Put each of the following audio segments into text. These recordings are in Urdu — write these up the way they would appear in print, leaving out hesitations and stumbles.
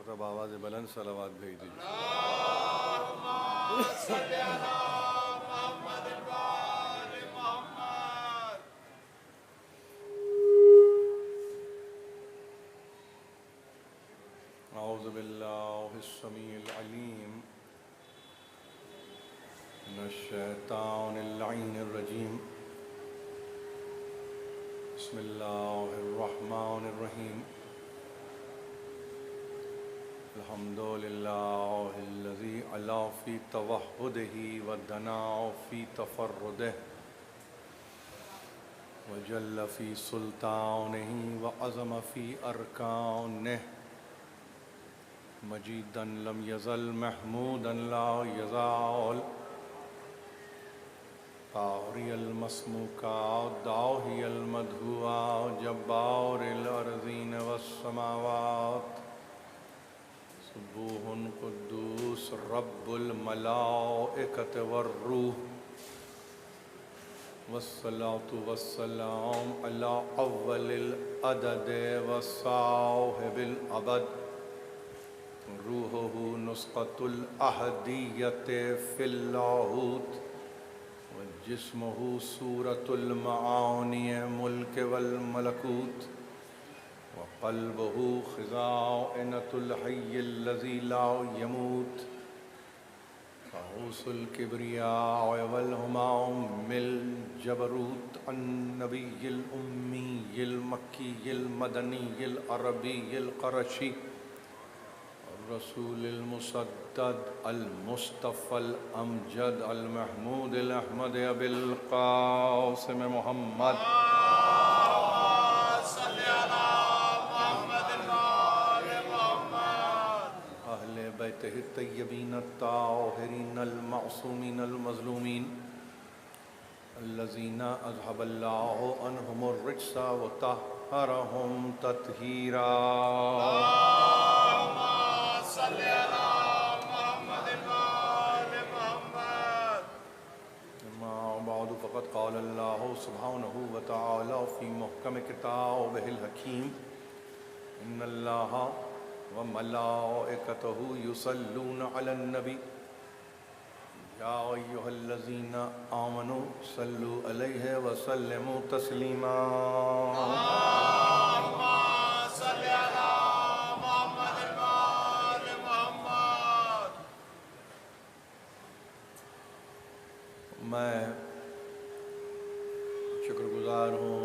مرتبہ آواز بلند صلوات بھیج دیجیے۔ اعوذ باللہ السمیع العلیم من الشیطان اللعین الرجیم، بسم اللہ الرحمن الرحیم، الحمد للہ الذی علا فی توحدہ ودنا فی تفردہ وجل فی سلطانہ وعظم فی ارکانہ، مجیدا لم یزل محمودا لا یزال، طاہری المسموکات داہی المدھوات جبار الارضین والسماوات، سبوح قدوس رب الملائکۃ والروح، والصلاة والسلام علی اول العدد وصاحب العبد، روحہ نسخۃ الاحدیۃ فی اللاہوت، وجسمہ صورۃ المعانی ملک والملکوت، وقلبہ خزائنۃ الحی الذی لا یموت، فحوث الکبریاء والہمام الجبروت، النبی الامی المکی المدنی العربی القرشی، الرسول المسدد المصطفى الامجد المحمود الاحمد ابی القاسم محمد اہل بیتہ الطیبین الطاہرین المعصومین المظلومین، الذین اذهب اللہ عنہم الرجس وطہرہم تطہیرا۔ بعد فقد قال اللہ سبحانہ وتعالی فی محکم کتابہ الحکیم، ان اللہ وملائکتہ یصلون علی النبی یا ایہا الذین آمنوا صلوا علیہ وسلموا تسلیما۔ میں شکر گزار ہوں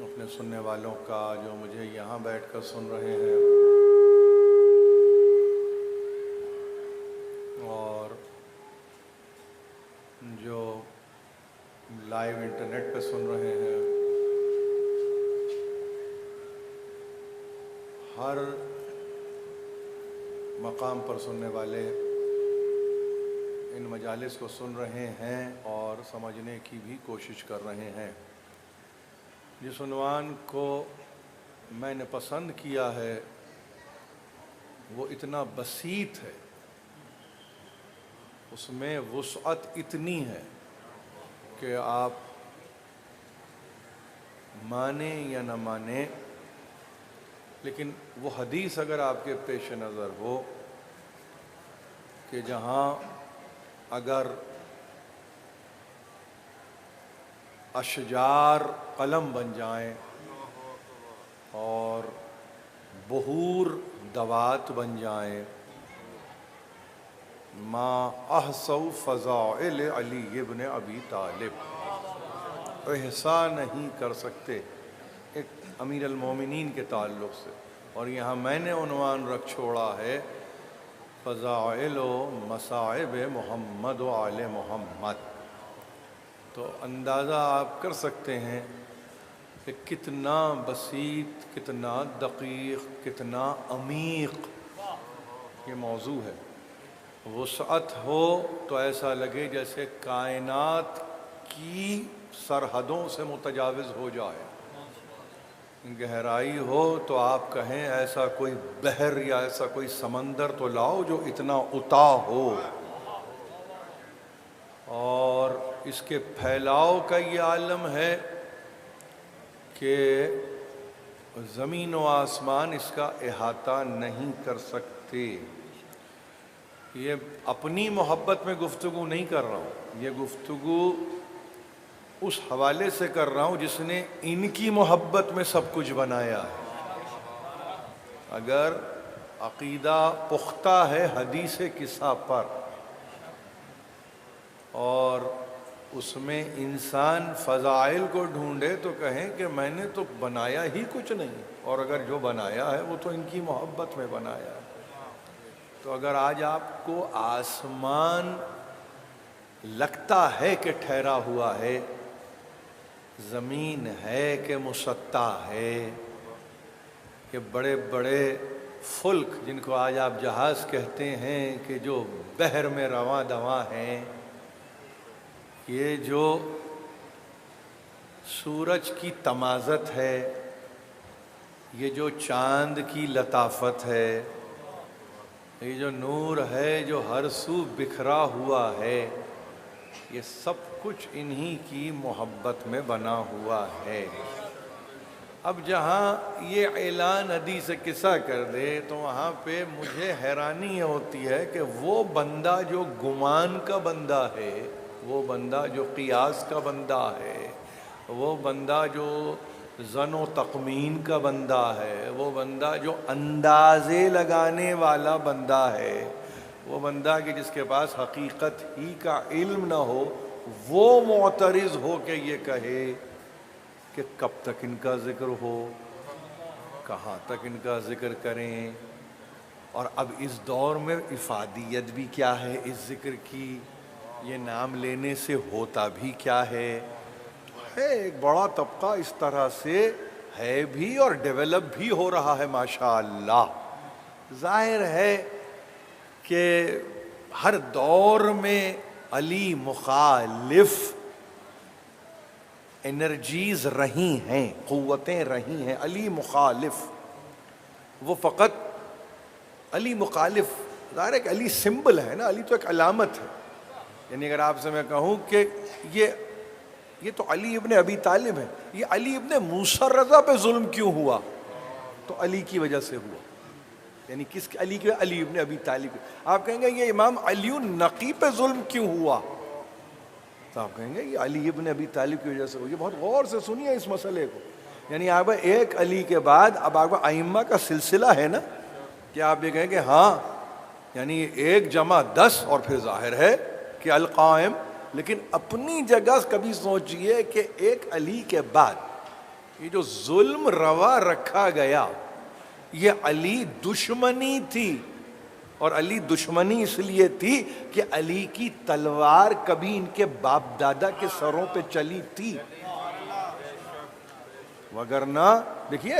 اپنے سننے والوں کا جو مجھے یہاں بیٹھ کر سن رہے ہیں اور جو لائیو انٹرنیٹ پہ سن رہے ہیں، ہر مقام پر سننے والے ان مجالس کو سن رہے ہیں اور سمجھنے کی بھی کوشش کر رہے ہیں۔ جس عنوان کو میں نے پسند کیا ہے وہ اتنا بسیط ہے، اس میں وسعت اتنی ہے کہ آپ مانیں یا نہ مانیں، لیکن وہ حدیث اگر آپ کے پیش نظر ہو کہ جہاں اگر اشجار قلم بن جائیں اور بحور دوات بن جائیں، ما احصوا فضائل علی ابن ابی طالب، احصا نہیں کر سکتے ایک امیر المومنین کے تعلق سے۔ اور یہاں میں نے عنوان رکھ چھوڑا ہے فضائل و مصائب محمد و آل محمد، تو اندازہ آپ کر سکتے ہیں کہ کتنا بسیط، کتنا دقیق، کتنا عمیق یہ موضوع ہے۔ وسعت ہو تو ایسا لگے جیسے کائنات کی سرحدوں سے متجاوز ہو جائے، گہرائی ہو تو آپ کہیں ایسا کوئی بحر یا ایسا کوئی سمندر تو لاؤ جو اتنا اتا ہو، اور اس کے پھیلاؤ کا یہ عالم ہے کہ زمین و آسمان اس کا احاطہ نہیں کر سکتے۔ یہ اپنی محبت میں گفتگو نہیں کر رہا ہوں، یہ گفتگو اس حوالے سے کر رہا ہوں جس نے ان کی محبت میں سب کچھ بنایا ہے۔ اگر عقیدہ پختہ ہے حدیث قصہ پر اور اس میں انسان فضائل کو ڈھونڈے تو کہیں کہ میں نے تو بنایا ہی کچھ نہیں، اور اگر جو بنایا ہے وہ تو ان کی محبت میں بنایا ہے۔ تو اگر آج آپ کو آسمان لگتا ہے کہ ٹھہرا ہوا ہے، زمین ہے کہ مسطح ہے، کہ بڑے بڑے فلک جن کو آج آپ جہاز کہتے ہیں کہ جو بحر میں رواں دواں ہیں، یہ جو سورج کی تمازت ہے، یہ جو چاند کی لطافت ہے، یہ جو نور ہے جو ہر سو بکھرا ہوا ہے، یہ سب کچھ انہی کی محبت میں بنا ہوا ہے۔ اب جہاں یہ اعلان حدیث قصہ کر دے تو وہاں پہ مجھے حیرانی ہوتی ہے کہ وہ بندہ جو گمان کا بندہ ہے، وہ بندہ جو قیاس کا بندہ ہے، وہ بندہ جو ظن و تخمین کا بندہ ہے، وہ بندہ جو اندازے لگانے والا بندہ ہے، وہ بندہ کہ جس کے پاس حقیقت ہی کا علم نہ ہو، وہ معترض ہو کے یہ کہے کہ کب تک ان کا ذکر ہو، کہاں تک ان کا ذکر کریں، اور اب اس دور میں افادیت بھی کیا ہے اس ذکر کی، یہ نام لینے سے ہوتا بھی کیا ہے۔ ایک بڑا طبقہ اس طرح سے ہے بھی اور ڈیولپ بھی ہو رہا ہے ماشاءاللہ۔ ظاہر ہے کہ ہر دور میں علی مخالف انرجیز رہی ہیں، قوتیں رہی ہیں، علی مخالف، وہ فقط علی مخالف، ظاہر ہے کہ علی سمبل ہے نا، علی تو ایک علامت ہے۔ یعنی اگر آپ سے میں کہوں کہ یہ تو علی ابن ابی طالب ہے، یہ علی ابن موسیٰ رضا پہ ظلم کیوں ہوا؟ تو علی کی وجہ سے ہوا۔ یعنی کس علی کے؟ علی ابن ابی طالب۔ آپ کہیں گے یہ امام علی النقی پہ ظلم کیوں ہوا؟ تو آپ کہیں گے یہ علی ابن ابی طالب کی وجہ سے ہوا۔ یہ بہت غور سے سنیے اس مسئلے کو۔ یعنی آپ ایک علی کے بعد اب آپ کو ائمہ کا سلسلہ ہے نا، کہ آپ یہ کہیں کہ ہاں یعنی 1+10 اور پھر ظاہر ہے کہ القائم، لیکن اپنی جگہ کبھی سوچئے کہ ایک علی کے بعد یہ جو ظلم روا رکھا گیا، یہ علی دشمنی تھی، اور علی دشمنی اس لیے تھی کہ علی کی تلوار کبھی ان کے باپ دادا کے سروں پہ چلی تھی، وگرنہ دیکھیے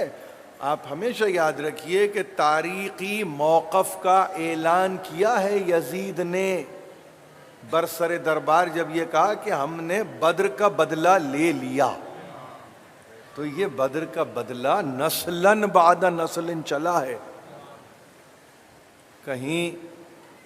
آپ ہمیشہ یاد رکھیے کہ تاریخی موقف کا اعلان کیا ہے یزید نے برسر دربار، جب یہ کہا کہ ہم نے بدر کا بدلہ لے لیا، تو یہ بدر کا بدلہ نسلاً بعد نسل چلا ہے۔ کہیں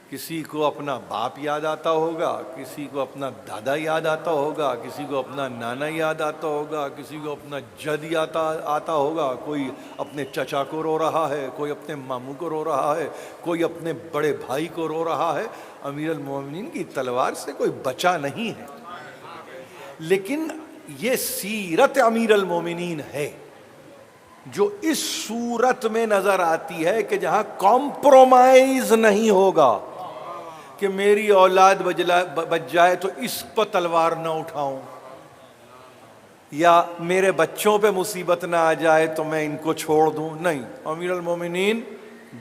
کسی کو اپنا باپ یاد آتا ہوگا، کسی کو اپنا دادا یاد آتا ہوگا، کسی کو اپنا نانا یاد آتا ہوگا، کسی کو اپنا جد یاد آتا ہوگا، کوئی اپنے چچا کو رو رہا ہے، کوئی اپنے ماموں کو رو رہا ہے، کوئی اپنے بڑے بھائی کو رو رہا ہے۔ امیر المومنین کی تلوار سے کوئی بچا نہیں ہے، لیکن یہ سیرت امیر المومنین ہے جو اس صورت میں نظر آتی ہے کہ جہاں کمپرومائز نہیں ہوگا کہ میری اولاد بچ جائے تو اس پر تلوار نہ اٹھاؤں، یا میرے بچوں پہ مصیبت نہ آ جائے تو میں ان کو چھوڑ دوں، نہیں، امیر المومنین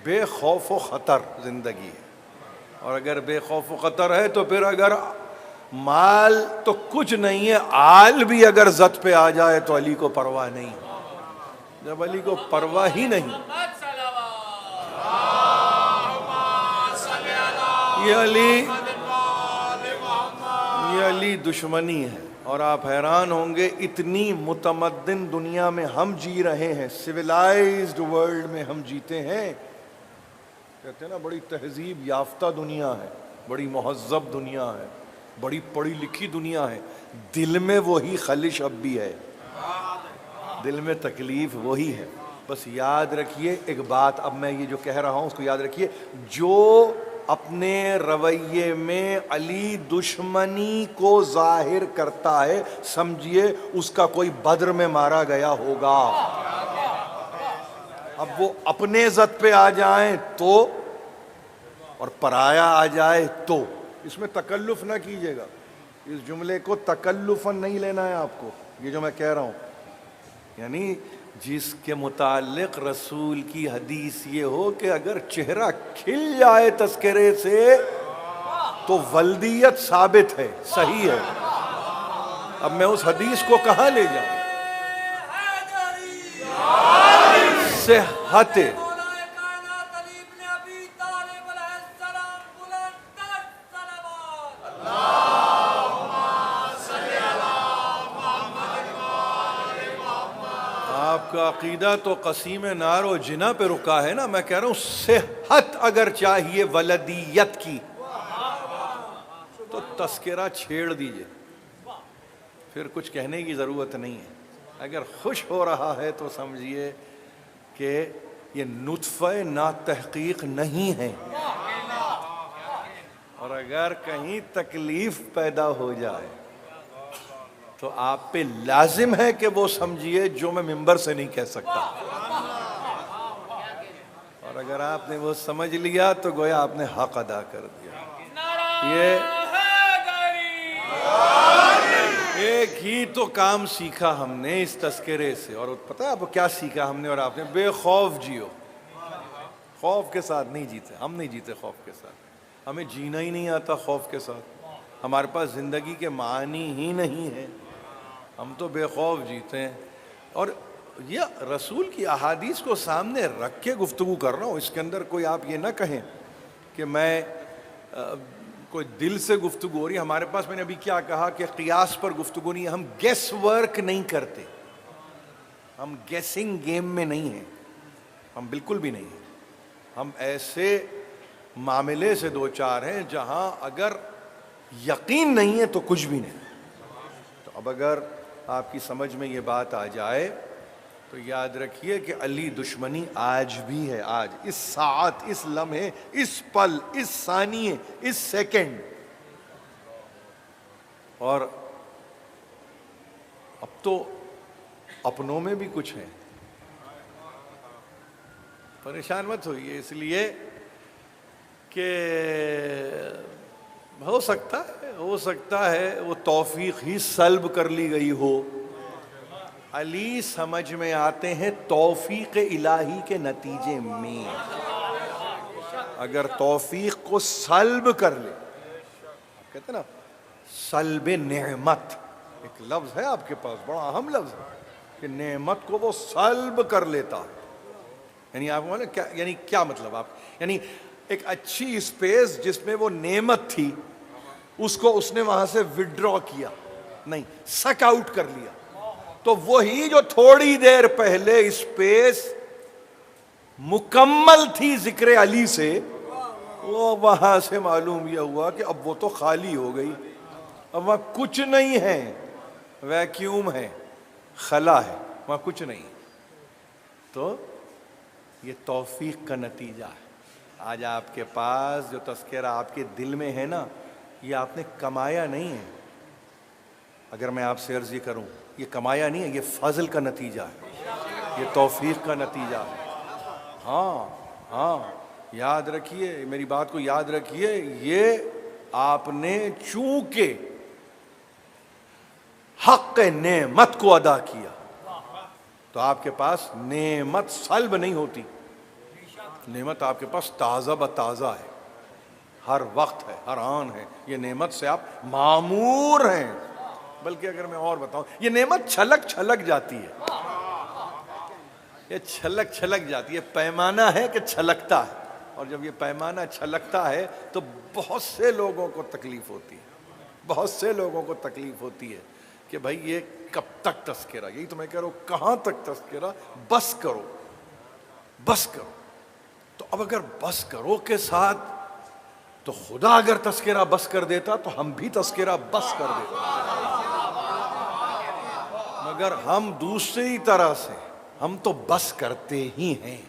بے خوف و خطر زندگی ہے۔ اور اگر بے خوف و خطر ہے تو پھر اگر مال تو کچھ نہیں ہے، آل بھی اگر زد پہ آ جائے تو علی کو پرواہ نہیں۔ جب علی کو پرواہ ہی نہیں، یہ علی دشمنی ہے۔ اور آپ حیران ہوں گے اتنی متمدن دنیا میں ہم جی رہے ہیں، سویلائزڈ ورلڈ میں ہم جیتے ہیں، کہتے ہیں نا بڑی تہذیب یافتہ دنیا ہے، بڑی مہذب دنیا ہے، بڑی پڑھی لکھی دنیا ہے، دل میں وہی خلش اب بھی ہے، دل میں تکلیف وہی ہے۔ بس یاد رکھیے ایک بات، اب میں یہ جو کہہ رہا ہوں اس کو یاد رکھیے، جو اپنے رویے میں علی دشمنی کو ظاہر کرتا ہے سمجھیے اس کا کوئی بدر میں مارا گیا ہوگا۔ اب وہ اپنے ذات پہ آ جائیں تو اور پرایا آ جائے تو، اس میں تکلف نہ کیجیے گا، اس جملے کو تکلفاً نہیں لینا ہے آپ کو، یہ جو میں کہہ رہا ہوں، یعنی جس کے متعلق رسول کی حدیث یہ ہو کہ اگر چہرہ کھل جائے تذکرے سے تو ولدیت ثابت ہے، صحیح ہے۔ اب میں اس حدیث کو کہاں لے جاؤں؟ صحت آپ کا عقیدہ تو قسیم نار و جنا پہ رکا ہے نا، میں کہہ رہا ہوں صحت اگر چاہیے ولدیت کی تو تذکرہ چھیڑ دیجئے، پھر کچھ کہنے کی ضرورت نہیں ہے۔ اگر خوش ہو رہا ہے تو سمجھیے کہ یہ نطفہ ناتحقیق نہیں ہے، اور اگر کہیں تکلیف پیدا ہو جائے تو آپ پہ لازم ہے کہ وہ سمجھیے جو میں ممبر سے نہیں کہہ سکتا، اور اگر آپ نے وہ سمجھ لیا تو گویا آپ نے حق ادا کر دیا۔ یہ ایک ہی تو کام سیکھا ہم نے اس تذکرے سے، اور پتہ ہے آپ کو کیا سیکھا ہم نے اور آپ نے؟ بے خوف جیو۔ خوف کے ساتھ نہیں جیتے، ہم نہیں جیتے خوف کے ساتھ، ہمیں جینا ہی نہیں آتا خوف کے ساتھ، ہمارے پاس زندگی کے معنی ہی نہیں ہیں، ہم تو بے خوف جیتے ہیں۔ اور یہ رسول کی احادیث کو سامنے رکھ کے گفتگو کر رہا ہوں، اس کے اندر کوئی آپ یہ نہ کہیں کہ میں کوئی دل سے گفتگو ہو رہی ہے ہمارے پاس۔ میں نے ابھی کیا کہا کہ قیاس پر گفتگو نہیں ہے، ہم گیس ورک نہیں کرتے، ہم گیسنگ گیم میں نہیں ہیں، ہم بالکل بھی نہیں ہیں، ہم ایسے معاملے سے دو چار ہیں جہاں اگر یقین نہیں ہے تو کچھ بھی نہیں۔ تو اب اگر آپ کی سمجھ میں یہ بات آ جائے تو یاد رکھیے کہ علی دشمنی آج بھی ہے، آج اس ساعت، اس لمحے، اس پل، اس ثانیے، اس سیکنڈ۔ اور اب تو اپنوں میں بھی کچھ ہیں، پریشان مت ہوئیے، اس لیے کہ ہو سکتا ہے وہ توفیق ہی سلب کر لی گئی ہو۔ علی سمجھ میں آتے ہیں توفیق الہی کے نتیجے میں، اگر توفیق کو سلب کر لے، کہتے ہیں نا سلب نعمت، ایک لفظ ہے آپ کے پاس بڑا اہم لفظ ہے کہ نعمت کو وہ سلب کر لیتا ہے، یعنی آپ کو کیا، یعنی کیا مطلب، آپ یعنی ایک اچھی اسپیس جس میں وہ نعمت تھی اس کو اس نے وہاں سے وڈرا کیا، نہیں سک آؤٹ کر لیا، تو وہی جو تھوڑی دیر پہلے اسپیس مکمل تھی ذکر علی سے، وہ وہاں سے معلوم یہ ہوا کہ اب وہ تو خالی ہو گئی، اب وہاں کچھ نہیں ہے، ویکیوم ہے، خلا ہے، وہاں کچھ نہیں۔ تو یہ توفیق کا نتیجہ ہے۔ آج آپ کے پاس جو تذکرہ آپ کے دل میں ہے نا، یہ آپ نے کمایا نہیں ہے، اگر میں آپ سے عرض یہ کروں یہ کمایا نہیں ہے، یہ فضل کا نتیجہ ہے، یہ توفیق کا نتیجہ ہے۔ ہاں یاد رکھیے میری بات کو، یاد رکھیے، یہ آپ نے چونکہ حق نعمت کو ادا کیا تو آپ کے پاس نعمت سلب نہیں ہوتی، نعمت آپ کے پاس تازہ بتازہ ہے، ہر وقت ہے، ہر آن ہے، یہ نعمت سے آپ معمور ہیں۔ بلکہ اگر میں اور بتاؤں، یہ نعمت چھلک جاتی ہے، یہ چھلک جاتی ہے، پیمانہ ہے کہ چھلکتا ہے، اور جب یہ پیمانہ چھلکتا ہے تو بہت سے لوگوں کو تکلیف ہوتی ہے، کہ بھائی یہ کب تک تذکرہ، یہی تو میں کہہ رہا ہوں، کہاں تک تذکرہ، بس کرو۔ تو اب اگر بس کرو کے ساتھ تو خدا اگر تذکرہ بس کر دیتا تو ہم بھی تذکرہ بس کر دیتے، مگر ہم دوسری طرح سے ہم تو بس کرتے ہی ہیں،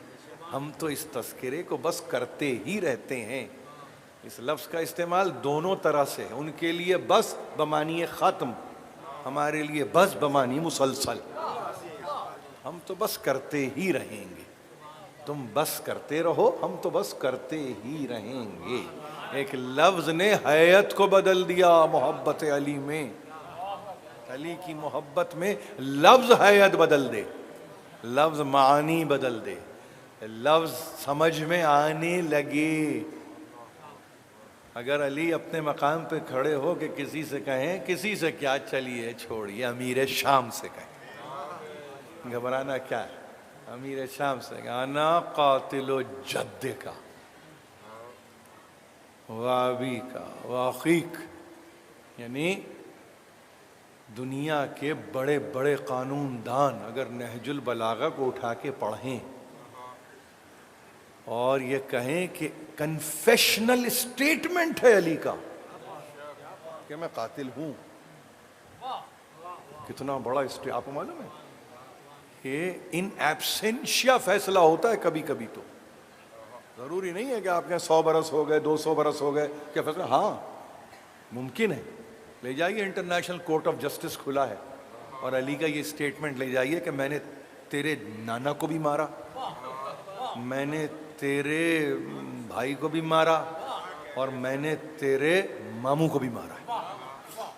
ہم تو اس تذکرے کو بس کرتے ہی رہتے ہیں۔ اس لفظ کا استعمال دونوں طرح سے ہے، ان کے لیے بس بمانی ختم، ہمارے لیے بس بمانی مسلسل۔ ہم تو بس کرتے ہی رہیں گے، تم بس کرتے رہو، ہم تو بس کرتے ہی رہیں گے۔ ایک لفظ نے حیت کو بدل دیا محبت علی میں، علی کی محبت میں لفظ حیت بدل دے، لفظ معانی بدل دے، لفظ سمجھ میں آنے لگے۔ اگر علی اپنے مقام پہ کھڑے ہو کہ کسی سے کہیں، کسی سے کیا، چلیے چھوڑیے امیر شام سے کہیں، گھبرانا کیا ہے، امیر شام سے کہیں انا قاتل جد کا وابی کا واخیک، یعنی دنیا کے بڑے بڑے قانون دان اگر نہج البلاغہ کو اٹھا کے پڑھیں اور یہ کہیں کہ کنفیشنل اسٹیٹمنٹ ہے علی کا کہ میں قاتل ہوں، کتنا بڑا آپ کو معلوم ہے کہ ان ایبسینشیا فیصلہ ہوتا ہے کبھی کبھی، تو ضروری نہیں ہے کہ آپ کے 100 برس ہو گئے 200 برس ہو گئے کیا فیصلہ، ہاں ممکن ہے، لے جائیے انٹرنیشنل کورٹ آف جسٹس کھلا ہے اور علی کا یہ اسٹیٹمنٹ لے جائیے کہ میں نے تیرے نانا کو بھی مارا، میں نے تیرے بھائی کو بھی مارا اور میں نے تیرے ماموں کو بھی مارا،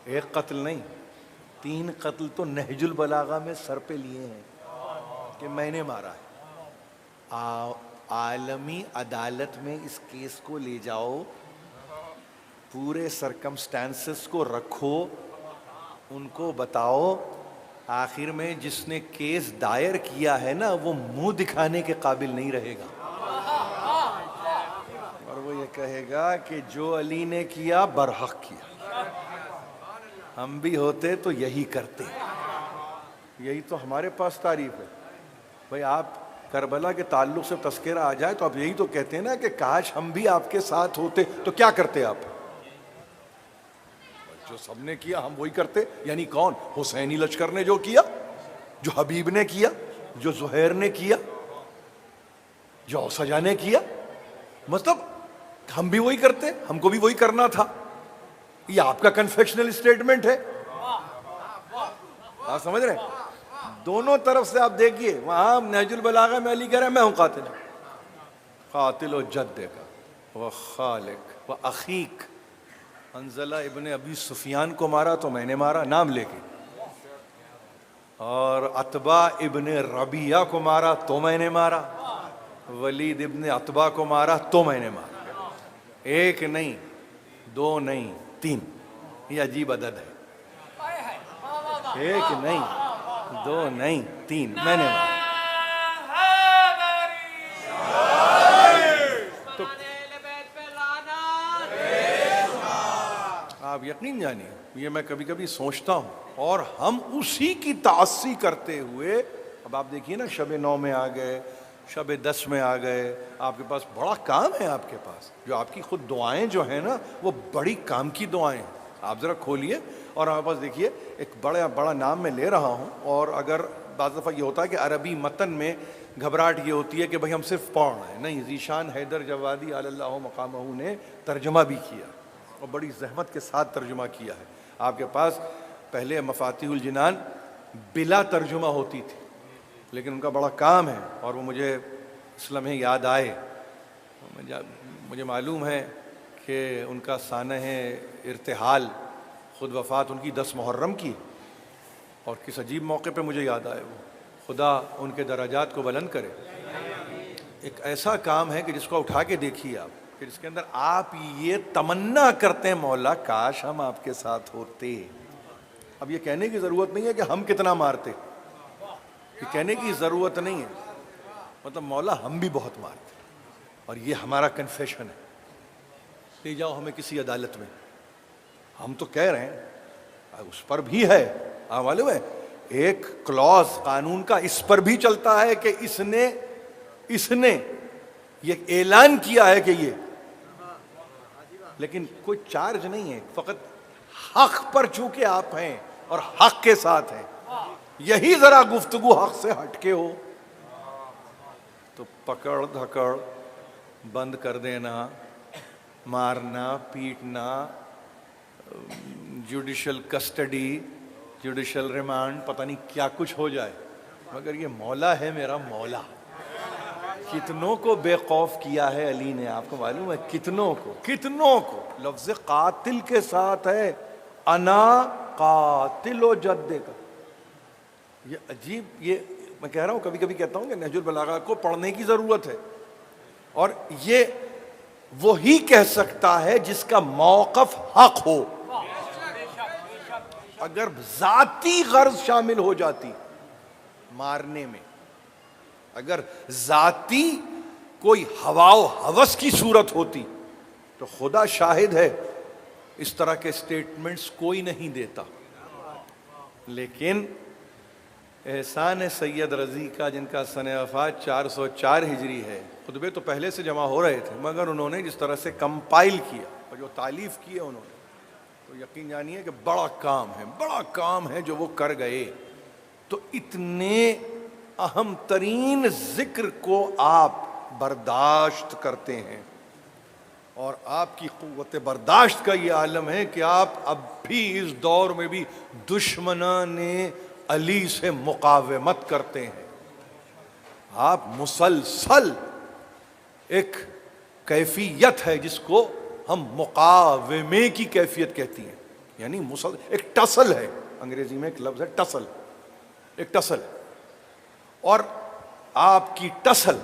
ایک قتل نہیں 3 قتل تو نہج البلاغہ میں سر پہ لیے ہیں کہ میں نے مارا ہے۔ عالمی عدالت میں اس کیس کو لے جاؤ، پورے سرکمسٹانسز کو رکھو، ان کو بتاؤ، آخر میں جس نے کیس دائر کیا ہے نا وہ منہ دکھانے کے قابل نہیں رہے گا، اور وہ یہ کہے گا کہ جو علی نے کیا برحق کیا، ہم بھی ہوتے تو یہی کرتے۔ یہی تو ہمارے پاس تعریف ہے بھائی، آپ کربلا کے تعلق سے تذکرہ آ جائے تو آپ یہی تو کہتے ہیں نا کہ کاش ہم بھی آپ کے ساتھ ہوتے تو کیا کرتے آپ، جو سب نے کیا ہم وہی کرتے، یعنی کون، حسینی لشکر نے جو کیا، جو حبیب نے کیا، جو زہیر نے کیا، جو سجا نے کیا، مطلب ہم بھی وہی کرتے، ہم کو بھی وہی کرنا تھا۔ یہ آپ کا کنفیشنل اسٹیٹمنٹ ہے، آپ سمجھ رہے ہیں؟ دونوں طرف سے آپ دیکھیے، وہاں نہج البلاغہ میں علی کہہ رہا ہے میں ہوں قاتل، قاتل و جد کا و خالق و اخیک، حنظلہ ابن ابی سفیان کو مارا تو میں نے مارا نام لے کے، اور عتبہ ابن ربیعہ کو مارا تو میں نے مارا، ولید ابن عتبہ کو مارا تو میں نے مارا، 1 نہیں 2 نہیں 3، یہ عجیب عدد ہے، 1 نہیں 2 نہیں 3 میں نے مارا۔ تو آپ یقین جانیے یہ میں کبھی کبھی سوچتا ہوں، اور ہم اسی کی تعصی کرتے ہوئے، اب آپ دیکھیے نا شب 9 میں آ گئے، شب 10 میں آ گئے، آپ کے پاس بڑا کام ہے، آپ کے پاس جو آپ کی خود دعائیں جو ہیں نا وہ بڑی کام کی دعائیں ہیں، آپ ذرا کھولیے اور آپ پاس دیکھیے، ایک بڑا نام میں لے رہا ہوں، اور اگر بعض دفعہ یہ ہوتا ہے کہ عربی متن میں گھبراہٹ یہ ہوتی ہے کہ بھئی ہم صرف پڑھ رہے ہیں، نہیں، ذیشان حیدر جوادی علی اللہ مقامہ نے ترجمہ بھی کیا اور بڑی زحمت کے ساتھ ترجمہ کیا ہے۔ آپ کے پاس پہلے مفاتیح الجنان بلا ترجمہ ہوتی تھی، لیکن ان کا بڑا کام ہے، اور وہ مجھے اس لمحے یاد آئے، مجھے معلوم ہے کہ ان کا سانح ارتحال، خود وفات ان کی 10 محرم کی، اور کس عجیب موقع پہ مجھے یاد آئے، وہ خدا ان کے درجات کو بلند کرے۔ ایک ایسا کام ہے کہ جس کو اٹھا کے دیکھیے آپ، کہ جس کے اندر آپ یہ تمنا کرتے ہیں مولا کاش ہم آپ کے ساتھ ہوتے۔ اب یہ کہنے کی ضرورت نہیں ہے کہ ہم کتنا مارتے، یہ کہنے کی ضرورت نہیں ہے، مطلب مولا ہم بھی بہت مارتے، اور یہ ہمارا کنفیشن ہے، لے جاؤ ہمیں کسی عدالت میں، ہم تو کہہ رہے ہیں اس پر بھی ہے، آپ معلوم ہے ایک کلوز قانون کا اس پر بھی چلتا ہے کہ اس نے یہ اعلان کیا ہے کہ یہ، لیکن کوئی چارج نہیں ہے، فقط حق پر چونکہ آپ ہیں اور حق کے ساتھ ہیں، یہی ذرا گفتگو حق سے ہٹ کے ہو تو پکڑ دھکڑ بند کر دینا، مارنا پیٹنا، جوڈیشل کسٹڈی، جوڈیشل ریمانڈ، پتہ نہیں کیا کچھ ہو جائے، مگر یہ مولا ہے میرا مولا۔ کتنوں کو بے خوف کیا ہے علی نے، آپ کو معلوم ہے؟ کتنوں کو لفظ قاتل کے ساتھ ہے، انا قاتل و جد کا۔ یہ عجیب، یہ میں کہہ رہا ہوں، کبھی کبھی کہتا ہوں کہ نہج البلاغہ کو پڑھنے کی ضرورت ہے، اور یہ وہی کہہ سکتا ہے جس کا موقف حق ہو۔ اگر ذاتی غرض شامل ہو جاتی مارنے میں، اگر ذاتی کوئی ہوا و ہوس کی صورت ہوتی تو خدا شاہد ہے اس طرح کے سٹیٹمنٹس کوئی نہیں دیتا۔ لیکن احسان سید رضی کا، جن کا سن وفات 404 ہجری ہے، خطبے تو پہلے سے جمع ہو رہے تھے، مگر انہوں نے جس طرح سے کمپائل کیا اور جو تالیف کی ہے انہوں نے، تو یقین جانیے کہ بڑا کام ہے جو وہ کر گئے۔ تو اتنے اہم ترین ذکر کو آپ برداشت کرتے ہیں، اور آپ کی قوت برداشت کا یہ عالم ہے کہ آپ اب بھی اس دور میں بھی دشمنان علی سے مقاومت کرتے ہیں۔ آپ مسلسل ایک کیفیت ہے جس کو ہم مقاومے کی کیفیت کہتی ہیں، یعنی ایک ٹسل ہے، انگریزی میں ایک لفظ ہے ٹسل، ایک ٹسل، اور آپ کی ٹسل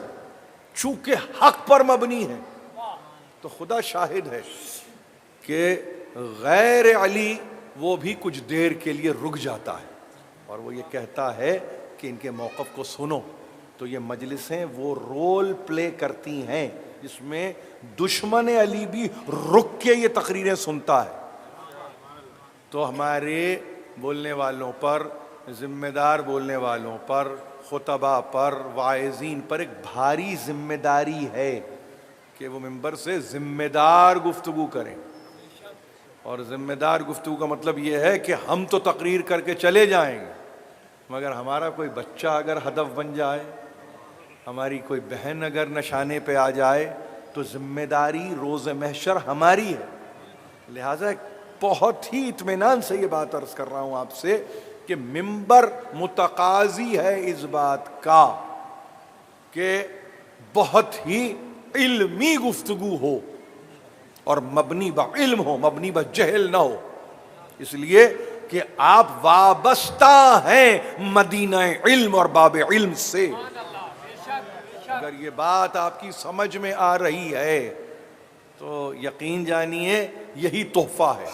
چونکہ حق پر مبنی ہے تو خدا شاہد ہے کہ غیر علی وہ بھی کچھ دیر کے لیے رک جاتا ہے، اور وہ یہ کہتا ہے کہ ان کے موقف کو سنو۔ تو یہ مجلسیں وہ رول پلے کرتی ہیں جس میں دشمن علی بھی رک کے یہ تقریریں سنتا ہے۔ تو ہمارے بولنے والوں پر، ذمہ دار بولنے والوں پر، خطبہ پر، واعظین پر ایک بھاری ذمہ داری ہے کہ وہ منبر سے ذمہ دار گفتگو کریں، اور ذمہ دار گفتگو کا مطلب یہ ہے کہ ہم تو تقریر کر کے چلے جائیں گے، مگر ہمارا کوئی بچہ اگر ہدف بن جائے، ہماری کوئی بہن اگر نشانے پہ آ جائے تو ذمہ داری روز محشر ہماری ہے۔ لہٰذا بہت ہی اطمینان سے یہ بات عرض کر رہا ہوں آپ سے کہ ممبر متقاضی ہے اس بات کا کہ بہت ہی علمی گفتگو ہو اور مبنی با علم ہو، مبنی با جہل نہ ہو، اس لیے کہ آپ وابستہ ہیں مدینہ علم اور باب علم سے۔ اگر یہ بات آپ کی سمجھ میں آ رہی ہے تو یقین جانیے یہی تحفہ ہے،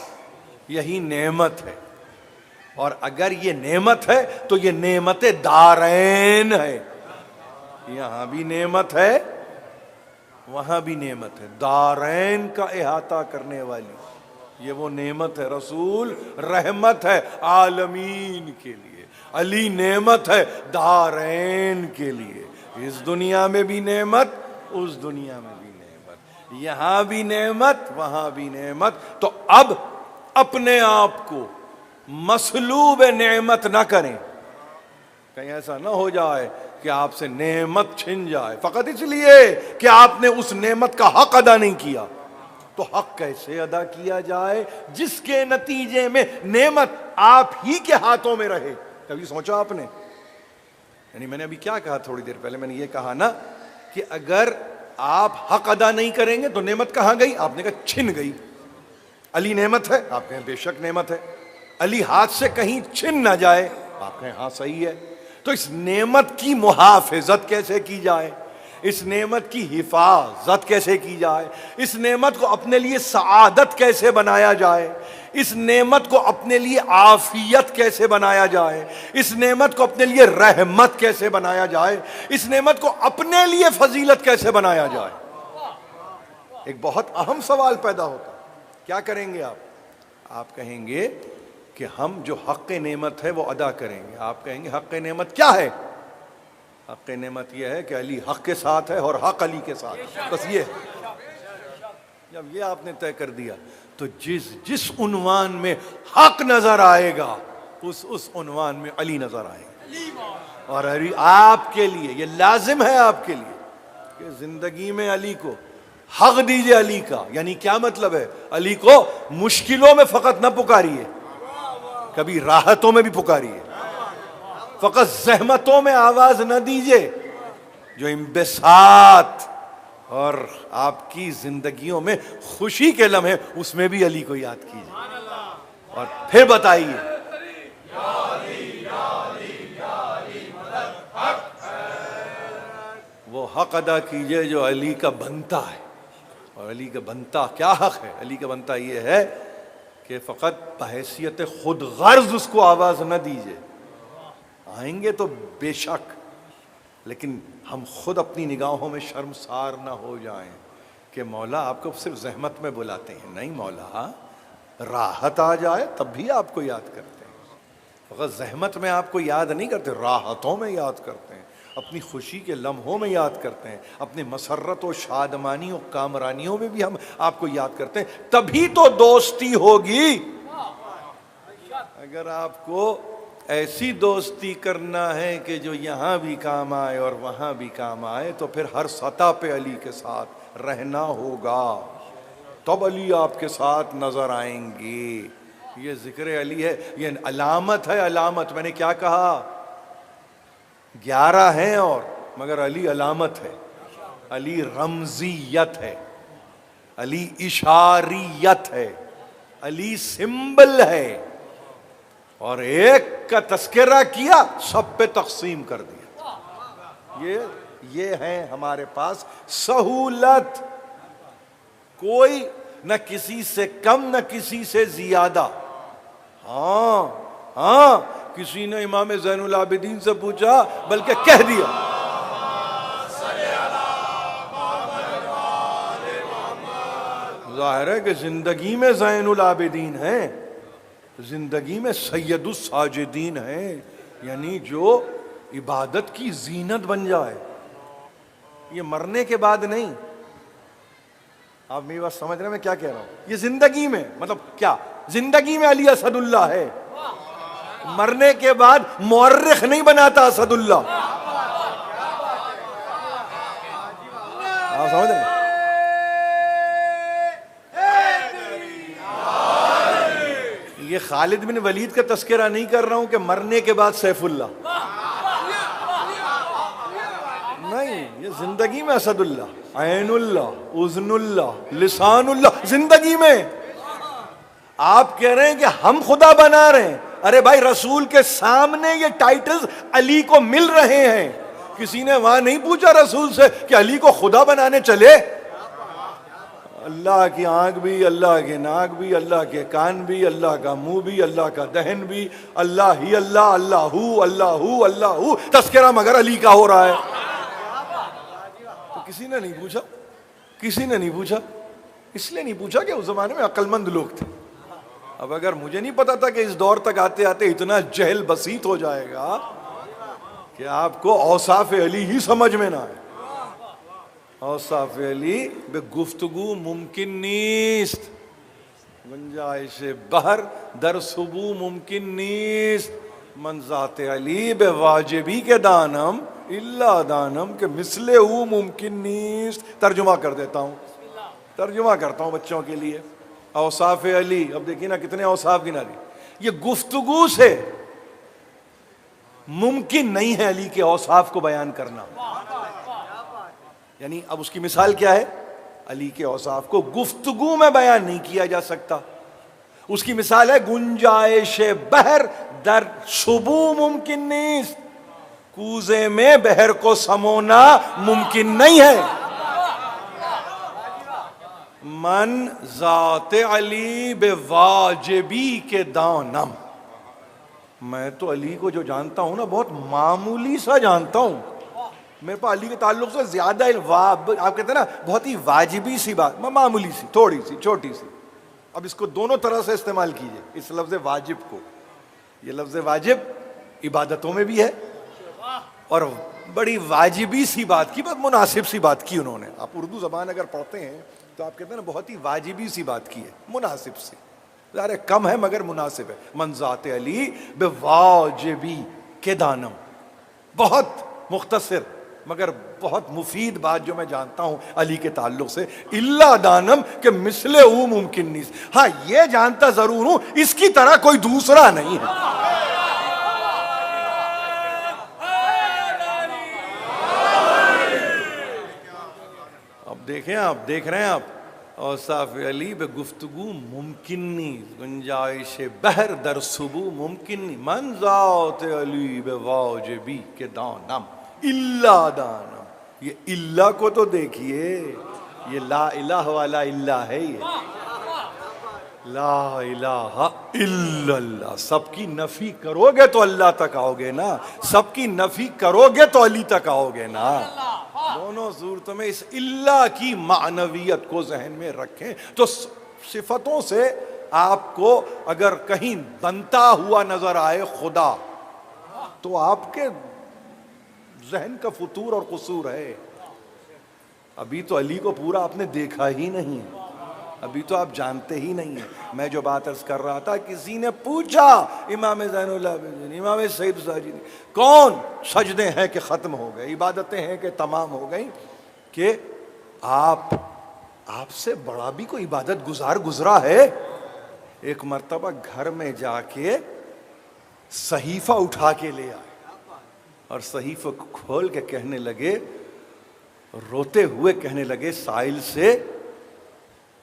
یہی نعمت ہے، اور اگر یہ نعمت ہے تو یہ نعمت دارین ہے، یہاں بھی نعمت ہے وہاں بھی نعمت ہے، دارین کا احاطہ کرنے والی یہ وہ نعمت ہے۔ رسول رحمت ہے عالمین کے لیے، علی نعمت ہے دارین کے لیے، اس دنیا میں بھی نعمت، اس دنیا میں بھی نعمت، یہاں بھی نعمت وہاں بھی نعمت۔ تو اب اپنے آپ کو مسلوب نعمت نہ کریں، کہیں ایسا نہ ہو جائے کہ آپ سے نعمت چھن جائے فقط اس لیے کہ آپ نے اس نعمت کا حق ادا نہیں کیا۔ تو حق کیسے ادا کیا جائے جس کے نتیجے میں نعمت آپ ہی کے ہاتھوں میں رہے؟ کبھی سوچا آپ نے؟ یعنی میں نے ابھی کیا کہا تھوڑی دیر پہلے؟ میں نے یہ کہا نا کہ اگر آپ حق ادا نہیں کریں گے تو نعمت کہاں گئی؟ آپ نے کہا چھن گئی۔ علی نعمت ہے، آپ کہیں بے شک نعمت ہے۔ علی ہاتھ سے کہیں چھن نہ جائے، آپ کہیں ہاں صحیح ہے۔ تو اس نعمت کی محافظت کیسے کی جائے، اس نعمت کی حفاظت کیسے کی جائے، اس نعمت کو اپنے لیے سعادت کیسے بنایا جائے، اس نعمت کو اپنے لیے عافیت کیسے بنایا جائے، اس نعمت کو اپنے لیے رحمت کیسے بنایا جائے، اس نعمت کو اپنے لیے فضیلت کیسے بنایا جائے، ایک بہت اہم سوال پیدا ہوتا ہے۔ کیا کریں گے آپ کہیں گے کہ ہم جو حق نعمت ہے وہ ادا کریں گے۔ آپ کہیں گے حق نعمت کیا ہے؟ حق نعمت یہ ہے کہ علی حق کے ساتھ ہے اور حق علی کے ساتھ ہے، بس یہ ہے۔ جب یہ آپ نے طے کر دیا تو جس عنوان میں حق نظر آئے گا اس عنوان میں علی نظر آئے گا، اور علی آپ کے لیے یہ لازم ہے، آپ کے لیے کہ زندگی میں علی کو حق دیجئے علی کا. یعنی کیا مطلب ہے؟ علی کو مشکلوں میں فقط نہ پکاریے، کبھی راحتوں میں بھی پکاریے. فقط زحمتوں میں آواز نہ دیجئے. جو انبساط اور آپ کی زندگیوں میں خوشی کے لمحے، اس میں بھی علی کو یاد کیجئے اور پھر بتائیے. وہ حق ادا کیجئے جو علی کا بنتا ہے. اور علی کا بنتا کیا حق ہے؟ علی کا بنتا یہ ہے کہ فقط بحیثیت خود غرض اس کو آواز نہ دیجئے. آئیں گے تو بے شک، لیکن ہم خود اپنی نگاہوں میں شرمسار نہ ہو جائیں کہ مولا آپ کو صرف زحمت میں بلاتے ہیں. نہیں مولا، راحت آ جائے تب بھی آپ کو یاد کرتے ہیں. فقط زحمت میں آپ کو یاد نہیں کرتے، راحتوں میں یاد کرتے ہیں، اپنی خوشی کے لمحوں میں یاد کرتے ہیں، اپنی مسرت و شادمانی و کامرانیوں میں بھی ہم آپ کو یاد کرتے ہیں. تبھی تو دوستی ہوگی. اگر آپ کو ایسی دوستی کرنا ہے کہ جو یہاں بھی کام آئے اور وہاں بھی کام آئے، تو پھر ہر سطح پہ علی کے ساتھ رہنا ہوگا، تب علی آپ کے ساتھ نظر آئیں گے. یہ ذکر علی ہے، یہ علامت ہے. علامت میں نے کیا کہا؟ 11 ہیں اور مگر علی علامت ہے. علی رمزیت ہے، علی اشاریت ہے، علی سمبل ہے. اور ایک کا تذکرہ کیا، سب پہ تقسیم کر دیا. یہ ہے ہمارے پاس سہولت. کوئی نہ کسی سے کم نہ کسی سے زیادہ. ہاں کسی نے امام زین العابدین سے پوچھا، بلکہ کہہ دیا ظاہر ہے کہ زندگی میں زین العابدین ہیں، زندگی میں سید الساجدین ہیں. یعنی جو عبادت کی زینت بن جائے. یہ مرنے کے بعد نہیں. آپ میری بات سمجھ رہے ہیں میں کیا کہہ رہا ہوں؟ یہ زندگی میں، مطلب کیا؟ زندگی میں علی اسد اللہ ہے، مرنے کے بعد مورخ نہیں بناتا اسد اللہ. آپ سمجھ رہے ہیں؟ یہ خالد بن ولید کا تذکرہ نہیں کر رہا ہوں کہ مرنے کے بعد سیف اللہ. نہیں، یہ زندگی میں اسد اللہ، عین اللہ، اذن اللہ، لسان اللہ. زندگی میں آپ کہہ رہے ہیں کہ ہم خدا بنا رہے ہیں. ارے بھائی، رسول کے سامنے یہ ٹائٹلز علی کو مل رہے ہیں. کسی نے وہاں نہیں پوچھا رسول سے کہ علی کو خدا بنانے چلے. اللہ کی آنکھ بھی، اللہ کے ناک بھی، اللہ کے کان بھی، اللہ کا منہ بھی، اللہ کا دہن بھی، اللہ ہی اللہ، اللہ ہو، اللہ ہو، اللہ ہو. تذکرہ مگر علی کا ہو رہا ہے. تو کسی نے نہیں پوچھا، کسی نے نہیں پوچھا. اس لیے نہیں پوچھا کہ اس زمانے میں عقل مند لوگ تھے. اب اگر مجھے نہیں پتا تھا کہ اس دور تک آتے آتے اتنا جہل بسیط ہو جائے گا کہ آپ کو اوصاف علی ہی سمجھ میں نہ آئے. اوصاف علی بے گفتگو ممکن نیست، گنجائش بہر در صبو ممکن نیست. من ذات علی بے واجبی کے دانم الا دانم کے مثل او ممکن نیست. ترجمہ کر دیتا ہوں، ترجمہ کرتا ہوں بچوں کے لیے. اوصاف علی، اب دیکھیں نا کتنے اوصاف گنا دی. یہ گفتگو سے ممکن نہیں ہے علی کے اوصاف کو بیان کرنا. یعنی اب اس کی مثال کیا ہے؟ علی کے اوصاف کو گفتگو میں بیان نہیں کیا جا سکتا. اس کی مثال ہے گنجائش بحر در شبو ممکن نیست. کوزے میں بحر کو سمونا ممکن نہیں ہے. من ذات علی بے واجبی کے دانم. میں تو علی کو جو جانتا ہوں نا بہت معمولی سا جانتا ہوں. میرے پاس علی کے تعلق سے زیادہ آپ کہتے ہیں نا بہت ہی واجبی سی بات، معمولی سی، تھوڑی سی، چھوٹی سی. اب اس کو دونوں طرح سے استعمال کیجئے، اس لفظ واجب کو. یہ لفظ واجب عبادتوں میں بھی ہے اور بڑی واجبی سی بات کی، بہت مناسب سی بات کی انہوں نے. آپ اردو زبان اگر پڑھتے ہیں تو آپ کہتے ہیں نا بہت ہی واجبی سی بات کی ہے، مناسب سی. ظاہر کم ہے مگر مناسب ہے. من ذات علی بے واجبی کے دانم، بہت مختصر مگر بہت مفید بات جو میں جانتا ہوں علی کے تعلق سے، الا دانم کہ مثل او ممکن نہیں، ہاں یہ جانتا ضرور ہوں اس کی طرح کوئی دوسرا نہیں ہے۔ اب دیکھیں، آپ دیکھ رہے ہیں آپ اوصاف علی بے گفتگو ممکن نہیں، گنجائش بحر در صبو ممکن نہیں، من ذات علی بے واجبی کے دانم الا دانم۔ یہ اللہ کو تو دیکھیے، یہ لا الہ والا اللہ ہے، یہ لا الہ الا اللہ۔ سب کی نفی کرو گے تو اللہ تک آؤ گے نا، سب کی نفی کرو گے تو علی تک آؤ گے نا۔ دونوں صورتوں میں اس اللہ کی معنویت کو ذہن میں رکھیں تو صفتوں سے آپ کو اگر کہیں بنتا ہوا نظر آئے خدا تو آپ کے ذہن کا فطور اور قصور ہے۔ ابھی تو علی کو پورا آپ نے دیکھا ہی نہیں ہے، ابھی تو آپ جانتے ہی نہیں ہیں۔ میں جو بات عرض کر رہا تھا، کسی نے پوچھا امام زین العابدین، امام سید ساجدی، کون سجدے ہیں کہ ختم ہو گئے، عبادتیں ہیں کہ تمام ہو گئیں، کہ آپ سے بڑا بھی کوئی عبادت گزار گزرا ہے؟ ایک مرتبہ گھر میں جا کے صحیفہ اٹھا کے لے آئے اور صحیفہ کو کھول کے کہنے لگے، روتے ہوئے کہنے لگے سائل سے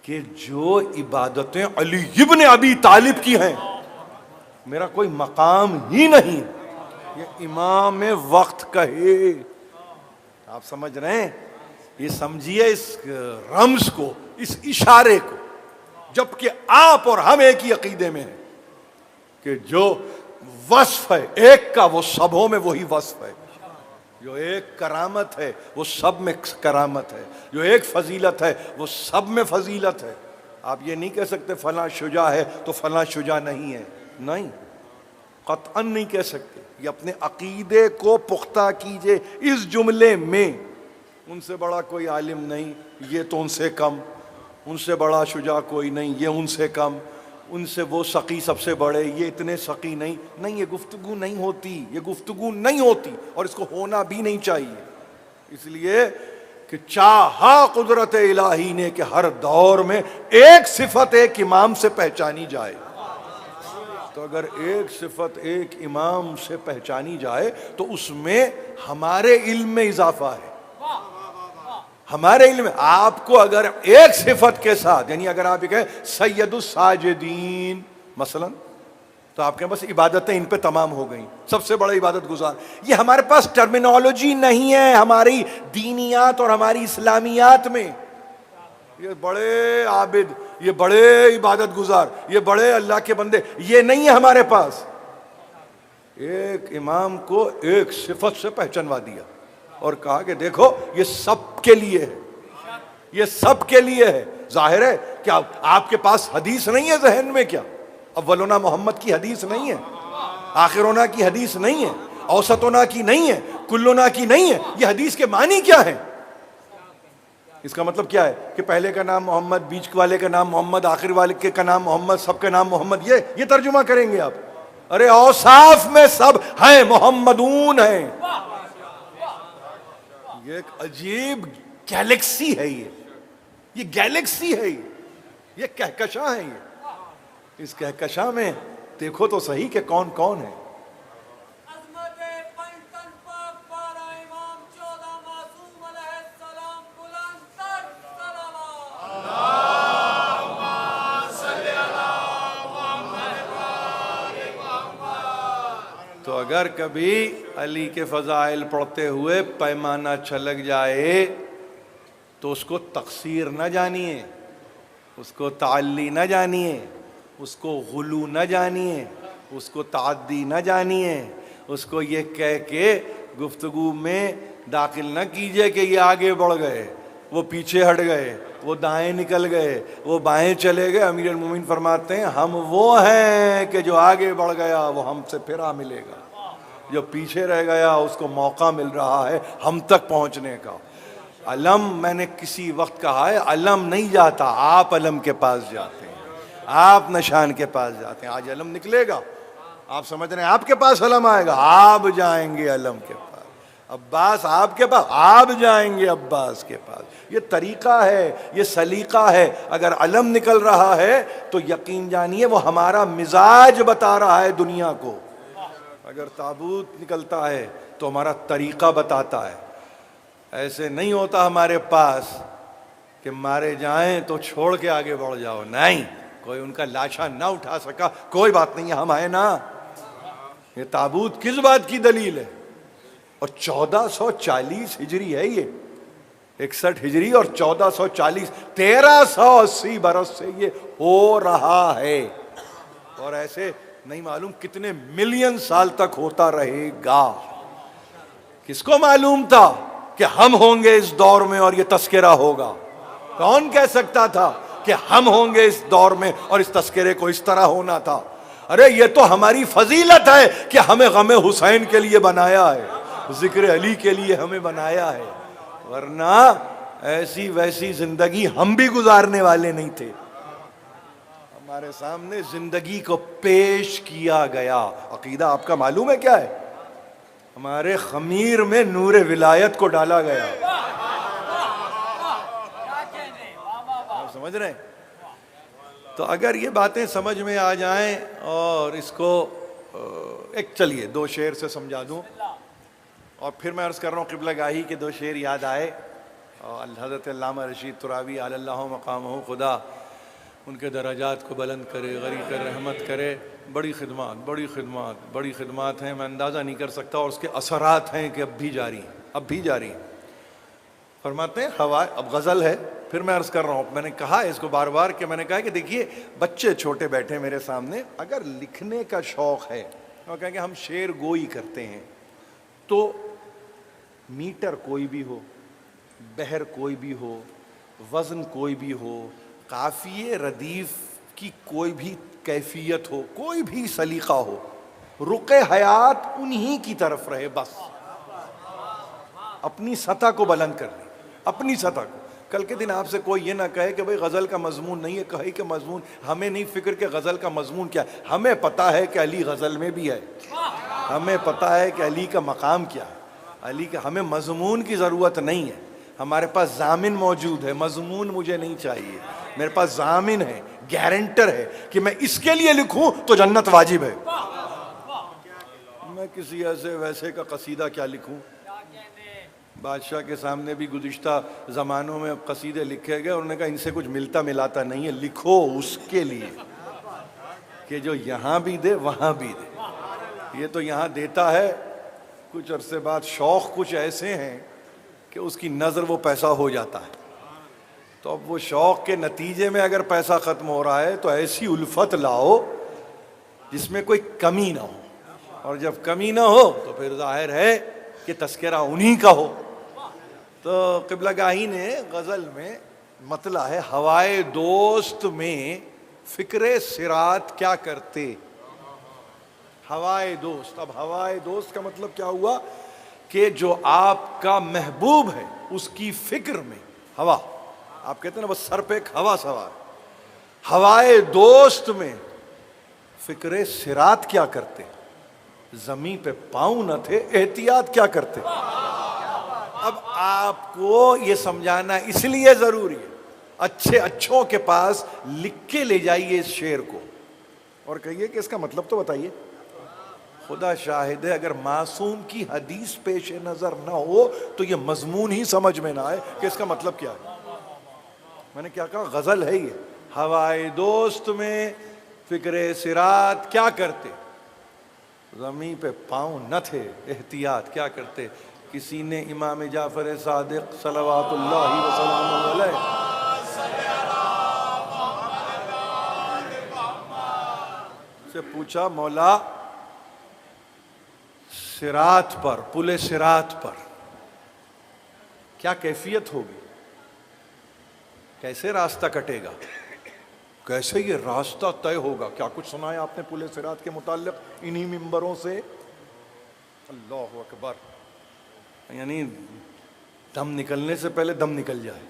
کہ جو عبادتیں علی ابن ابی طالب کی ہیں میرا کوئی مقام ہی نہیں، یہ امام وقت کہے۔ آپ سمجھ رہے ہیں؟ یہ سمجھیے اس رمز کو، اس اشارے کو، جبکہ آپ اور ہم ایک ہی عقیدے میں ہیں کہ جو وصف ہے ایک کا وہ سبوں میں وہی وصف ہے، جو ایک کرامت ہے وہ سب میں کرامت ہے، جو ایک فضیلت ہے وہ سب میں فضیلت ہے۔ آپ یہ نہیں کہہ سکتے فلاں شجاع ہے تو فلاں شجاع نہیں ہے، نہیں، قطعاً نہیں کہہ سکتے۔ یہ اپنے عقیدے کو پختہ کیجئے اس جملے میں، ان سے بڑا کوئی عالم نہیں، یہ تو ان سے کم، ان سے بڑا شجاع کوئی نہیں، یہ ان سے کم، ان سے وہ سقی سب سے بڑے، یہ اتنے سقی نہیں، نہیں، یہ گفتگو نہیں ہوتی، یہ گفتگو نہیں ہوتی، اور اس کو ہونا بھی نہیں چاہیے۔ اس لیے کہ چاہا قدرت الہی نے کہ ہر دور میں ایک صفت ایک امام سے پہچانی جائے، تو اگر ایک صفت ایک امام سے پہچانی جائے تو اس میں ہمارے علم میں اضافہ ہے، ہمارے علم میں۔ آپ کو اگر ایک صفت کے ساتھ، یعنی اگر آپ یہ کہیں سید الساجدین مثلا، تو آپ کہیں بس عبادتیں ان پہ تمام ہو گئیں، سب سے بڑا عبادت گزار۔ یہ ہمارے پاس ٹرمینالوجی نہیں ہے ہماری دینیات اور ہماری اسلامیات میں۔ یہ بڑے عابد، یہ بڑے عبادت گزار، یہ بڑے اللہ کے بندے، یہ نہیں ہے ہمارے پاس۔ ایک امام کو ایک صفت سے پہچانوا دیا اور کہا کہ دیکھو یہ سب کے لیے ہے، یہ سب کے لیے ہے۔ ظاہر ہے کہ آپ کے پاس حدیث نہیں ہے ذہن میں، کیا اولنا محمد کی حدیث نہیں ہے، آخرنا کی حدیث نہیں ہے، اوسطنا کی نہیں ہے، کلنا کی نہیں ہے۔ یہ حدیث کے معنی کیا ہے؟ اس کا مطلب کیا ہے کہ پہلے کا نام محمد، بیچ والے کا نام محمد، آخر والے کا نام محمد، سب کا نام محمد، یہ ترجمہ کریں گے آپ؟ ارے اوصاف میں سب ہیں، محمدون ہیں۔ یہ ایک عجیب گیلیکسی ہے، یہ گیلیکسی ہے، یہ کہکشاں ہے۔ یہ اس کہکشاں میں دیکھو تو صحیح کہ کون کون ہے۔ تو اگر کبھی علی کے فضائل پڑھتے ہوئے پیمانہ چھلک جائے تو اس کو تقصیر نہ جانیے، اس کو تعلی نہ جانیے، اس کو غلو نہ جانیے، اس کو تعدی نہ جانیے، اس کو یہ کہہ کے گفتگو میں داخل نہ کیجئے کہ یہ آگے بڑھ گئے، وہ پیچھے ہٹ گئے، وہ دائیں نکل گئے، وہ بائیں چلے گئے۔ امیر المومنین فرماتے ہیں ہم وہ ہیں کہ جو آگے بڑھ گیا وہ ہم سے پھرا ملے گا، جو پیچھے رہ گیا اس کو موقع مل رہا ہے ہم تک پہنچنے کا۔ علم، میں نے کسی وقت کہا ہے، علم نہیں جاتا، آپ علم کے پاس جاتے ہیں، آپ نشان کے پاس جاتے ہیں۔ آج علم نکلے گا، آپ سمجھ رہے ہیں آپ کے پاس علم آئے گا، آپ جائیں گے علم کے پاس۔ عباس آپ کے پاس، آپ جائیں گے عباس کے پاس. یہ طریقہ ہے، یہ سلیقہ ہے. اگر علم نکل رہا ہے تو یقین جانیے وہ ہمارا مزاج بتا رہا ہے دنیا کو. اگر تابوت نکلتا ہے تو ہمارا طریقہ بتاتا ہے. ایسے نہیں ہوتا ہمارے پاس کہ مارے جائیں تو چھوڑ کے آگے بڑھ جاؤ. نہیں، کوئی ان کا لاشا نہ اٹھا سکا، کوئی بات نہیں، ہم آئے نا. یہ تابوت کس بات کی دلیل ہے؟ اور 1440 ہجری ہے، یہ 61 ہجری اور 1440، 1380 برس سے یہ ہو رہا ہے. اور ایسے نہیں معلوم کتنے ملین سال تک ہوتا رہے گا. کس کو معلوم تھا کہ ہم ہوں گے اس دور میں اور یہ تذکرہ ہوگا؟ کون کہہ سکتا تھا کہ ہم ہوں گے اس دور میں اور اس تذکرے کو اس طرح ہونا تھا؟ ارے یہ تو ہماری فضیلت ہے کہ ہمیں غم حسین کے لیے بنایا ہے، ذکر علی کے لیے ہمیں بنایا ہے، ورنہ ایسی ویسی زندگی ہم بھی گزارنے والے نہیں تھے. ہمارے سامنے زندگی کو پیش کیا گیا. عقیدہ آپ کا معلوم ہے کیا ہے؟ ہمارے خمیر میں نور ولایت کو ڈالا گیا. آپ سمجھ رہے ہیں؟ تو اگر یہ باتیں سمجھ میں آ جائیں اور اس کو ایک چلیے 2 شعر سے سمجھا دوں، اور پھر میں عرض کر رہا ہوں قبلہ گاہی کے 2 شعر یاد آئے. اور حضرت علامہ رشید ترابی علی اللہ مقامہ، خدا ان کے درجات کو بلند کرے، غریق رحمت کرے. بڑی خدمات ہیں، میں اندازہ نہیں کر سکتا، اور اس کے اثرات ہیں کہ اب بھی جاری ہیں. فرماتے ہیں ہوا، اب غزل ہے، پھر میں عرض کر رہا ہوں، میں نے کہا اس کو بار بار کہ میں نے کہا کہ دیکھیے بچے چھوٹے بیٹھے میرے سامنے، اگر لکھنے کا شوق ہے اور کہیں کہ ہم شعر گوئی کرتے ہیں، تو میٹر کوئی بھی ہو، بحر کوئی بھی ہو، وزن کوئی بھی ہو، قافیے ردیف کی کوئی بھی کیفیت ہو، کوئی بھی سلیقہ ہو، رخ حیات انہی کی طرف رہے. بس اپنی سطح کو بلند کر لیں، اپنی سطح کو. کل کے دن آپ سے کوئی یہ نہ کہے کہ بھئی غزل کا مضمون نہیں ہے، کہے کہ مضمون ہمیں نہیں فکر کہ غزل کا مضمون کیا ہے. ہمیں پتہ ہے کہ علی غزل میں بھی ہے، ہمیں پتہ ہے کہ علی کا مقام کیا ہے، علی کا. ہمیں مضمون کی ضرورت نہیں ہے، ہمارے پاس ضامن موجود ہے. مضمون مجھے نہیں چاہیے، میرے پاس ضامن ہے، گارنٹر ہے کہ میں اس کے لیے لکھوں تو جنت واجب ہے. میں کسی ایسے ویسے کا قصیدہ کیا لکھوں؟ بادشاہ کے سامنے بھی گزشتہ زمانوں میں قصیدے لکھے گئے، انہوں نے کہا ان سے کچھ ملتا ملاتا نہیں ہے، لکھو اس کے لیے کہ جو یہاں بھی دے وہاں بھی دے. یہ تو یہاں دیتا ہے، کچھ عرصے بعد شوق کچھ ایسے ہیں کہ اس کی نظر وہ پیسہ ہو جاتا ہے. تو اب وہ شوق کے نتیجے میں اگر پیسہ ختم ہو رہا ہے تو ایسی الفت لاؤ جس میں کوئی کمی نہ ہو، اور جب کمی نہ ہو تو پھر ظاہر ہے کہ تذکرہ انہی کا ہو. تو قبلہ گاہی نے غزل میں مطلع ہے ہوائے دوست میں فکر صراط کیا کرتے. ہوائے دوست، اب ہوائے دوست کا مطلب کیا ہوا کہ جو آپ کا محبوب ہے اس کی فکر میں ہوا، آپ کہتے ہیں نا بس سر پہ ایک ہوا سوار، ہوائے دوست میں فکر صراط کیا کرتے. زمین پہ پاؤں نہ تھے، احتیاط کیا کرتے. اب آپ کو یہ سمجھانا اس لیے ضروری ہے، اچھوں کے پاس لکھ کے لے جائیے اس شعر کو اور کہیے کہ اس کا مطلب تو بتائیے. خدا شاہد ہے اگر معصوم کی حدیث پیش نظر نہ ہو تو یہ مضمون ہی سمجھ میں نہ آئے کہ اس کا مطلب کیا ہے. میں نے کیا کہا؟ غزل ہے یہ. ہوائے دوست میں فکر صراط کیا کرتے، زمین پہ پاؤں نہ تھے، احتیاط کیا کرتے. کسی نے امام جعفر صادق صلوات اللہ وسلم علیہ سے پوچھا، مولا صراط پر، پل صراط پر کیا کیفیت ہوگی، کیسے راستہ کٹے گا، کیسے یہ راستہ طے ہوگا. کیا کچھ سنا ہے آپ نے پل صراط کے متعلق انہی ممبروں سے؟ اللہ اکبر، یعنی دم نکلنے سے پہلے دم نکل جائے.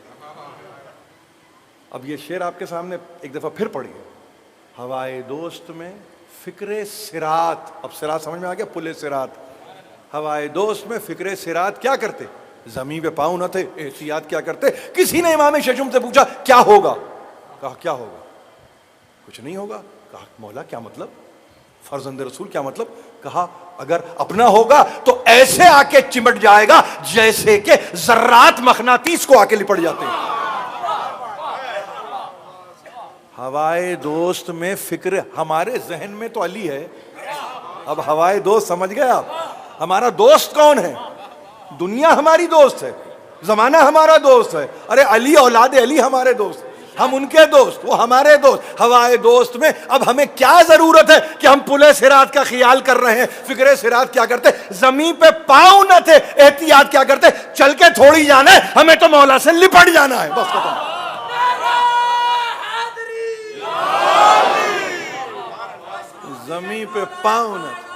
اب یہ شعر آپ کے سامنے ایک دفعہ پھر پڑھیے. ہوائے دوست میں فکر صراط، اب صراط سمجھ میں آ گیا، پل صراط. ہوائے دوست میں فکر صراط کیا کرتے؟ زمین پہ پاؤں نہ تھے، احتیاط کیا کرتے؟ کسی نے امام ششم سے پوچھا کیا ہوگا؟ کہا کیا ہوگا؟ کچھ نہیں ہوگا۔ کہا مولا کیا مطلب؟ فرزند رسول کیا مطلب؟ کہا اگر اپنا ہوگا تو ایسے آ کے چمٹ جائے گا جیسے کہ ذرات مغناطیس کو آ کے لپٹ جاتے ہیں۔ ہوائے دوست میں فکر، ہمارے ذہن میں تو علی ہے، اب ہوائے دوست سمجھ گئے آپ؟ ہمارا دوست کون ہے؟ دنیا ہماری دوست ہے، زمانہ ہمارا دوست ہے، ارے علی اولاد علی ہمارے دوست، ہم ان کے دوست، وہ ہمارے دوست۔ ہوائے دوست میں اب ہمیں کیا ضرورت ہے کہ ہم پل صراط کا خیال کر رہے ہیں؟ فکر صراط کیا کرتے؟ زمین پہ پاؤں نہ تھے، احتیاط کیا کرتے؟ چل کے تھوڑی جانا ہے، ہمیں تو مولا سے لپٹ جانا ہے، بس ختم۔ زمین پہ پاؤں نہ تھے۔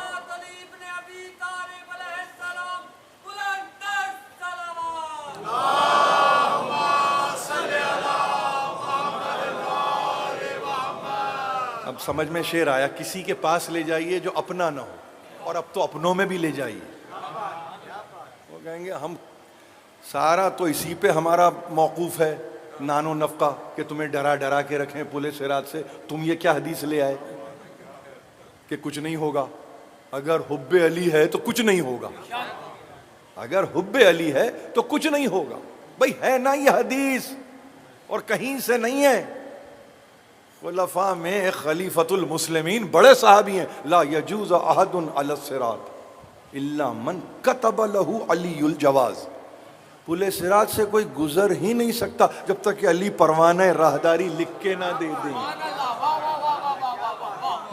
اب سمجھ میں شعر آیا، کسی کے پاس لے جائیے جو اپنا نہ ہو، اور اب تو اپنوں میں بھی لے جائیے، وہ کہیں گے ہم سارا تو اسی پہ ہمارا موقوف ہے، نان و نفقہ، کہ تمہیں ڈرا ڈرا کے رکھیں پل صراط سے، تم یہ کیا حدیث لے آئے کہ کچھ نہیں ہوگا؟ اگر حب علی ہے تو کچھ نہیں ہوگا، اگر حب علی ہے تو کچھ نہیں ہوگا۔ بھئی ہے نا یہ حدیث، اور کہیں سے نہیں ہے۔ خلفاء میں ایک خلیفۃ المسلمین بڑے صحابی ہیں، لا یجوز احد علی الصراط الا من کتب له علی الجواز، پل صراط سے کوئی گزر ہی نہیں سکتا جب تک کہ علی پروانہ راہداری لکھ کے نہ دے دیں۔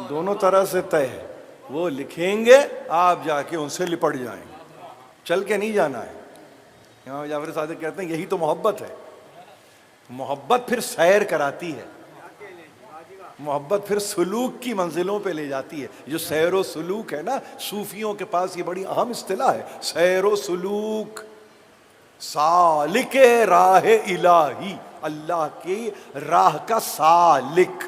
دونوں طرح سے طے ہے، وہ لکھیں گے، آپ جا کے ان سے لپٹ جائیں، چل کے نہیں جانا ہے۔ امام جعفر صادق کہتے ہیں یہی تو محبت ہے، محبت پھر سیر کراتی ہے، محبت پھر سلوک کی منزلوں پہ لے جاتی ہے۔ جو سیر و سلوک ہے نا، صوفیوں کے پاس یہ بڑی اہم اصطلاح ہے، سیر و سلوک، سالک راہ الہی، اللہ کی راہ کا سالک،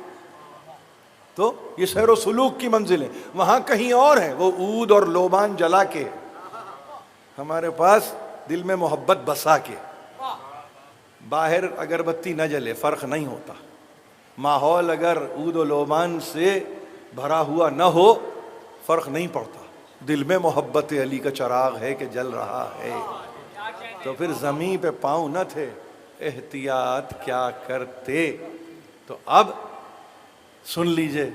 تو یہ سیر و سلوک کی منزل ہے۔ وہاں کہیں اور ہیں، وہ عود اور لوبان جلا کے، ہمارے پاس دل میں محبت بسا کے۔ باہر اگربتی نہ جلے فرق نہیں ہوتا، ماحول اگر عود و لوبان سے بھرا ہوا نہ ہو فرق نہیں پڑتا، دل میں محبت علی کا چراغ ہے کہ جل رہا ہے۔ تو پھر زمین پہ پاؤں نہ تھے، احتیاط کیا کرتے؟ تو اب سن لیجئے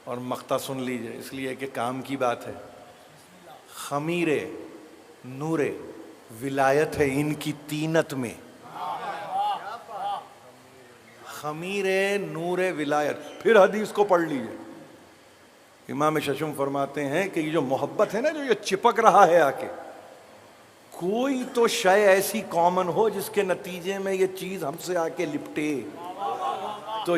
اور مقطع سن لیجئے، اس لیے کہ کام کی بات ہے۔ خمیر نور ولایت ہے ان کی تینت میں، خمیر نور ولایت۔ پھر حدیث کو پڑھ لیجئے، امام ششم فرماتے ہیں کہ یہ جو محبت ہے نا، جو یہ چپک رہا ہے آ کے، کوئی تو شے ایسی کامن ہو جس کے نتیجے میں یہ چیز ہم سے آ کے لپٹے۔ تو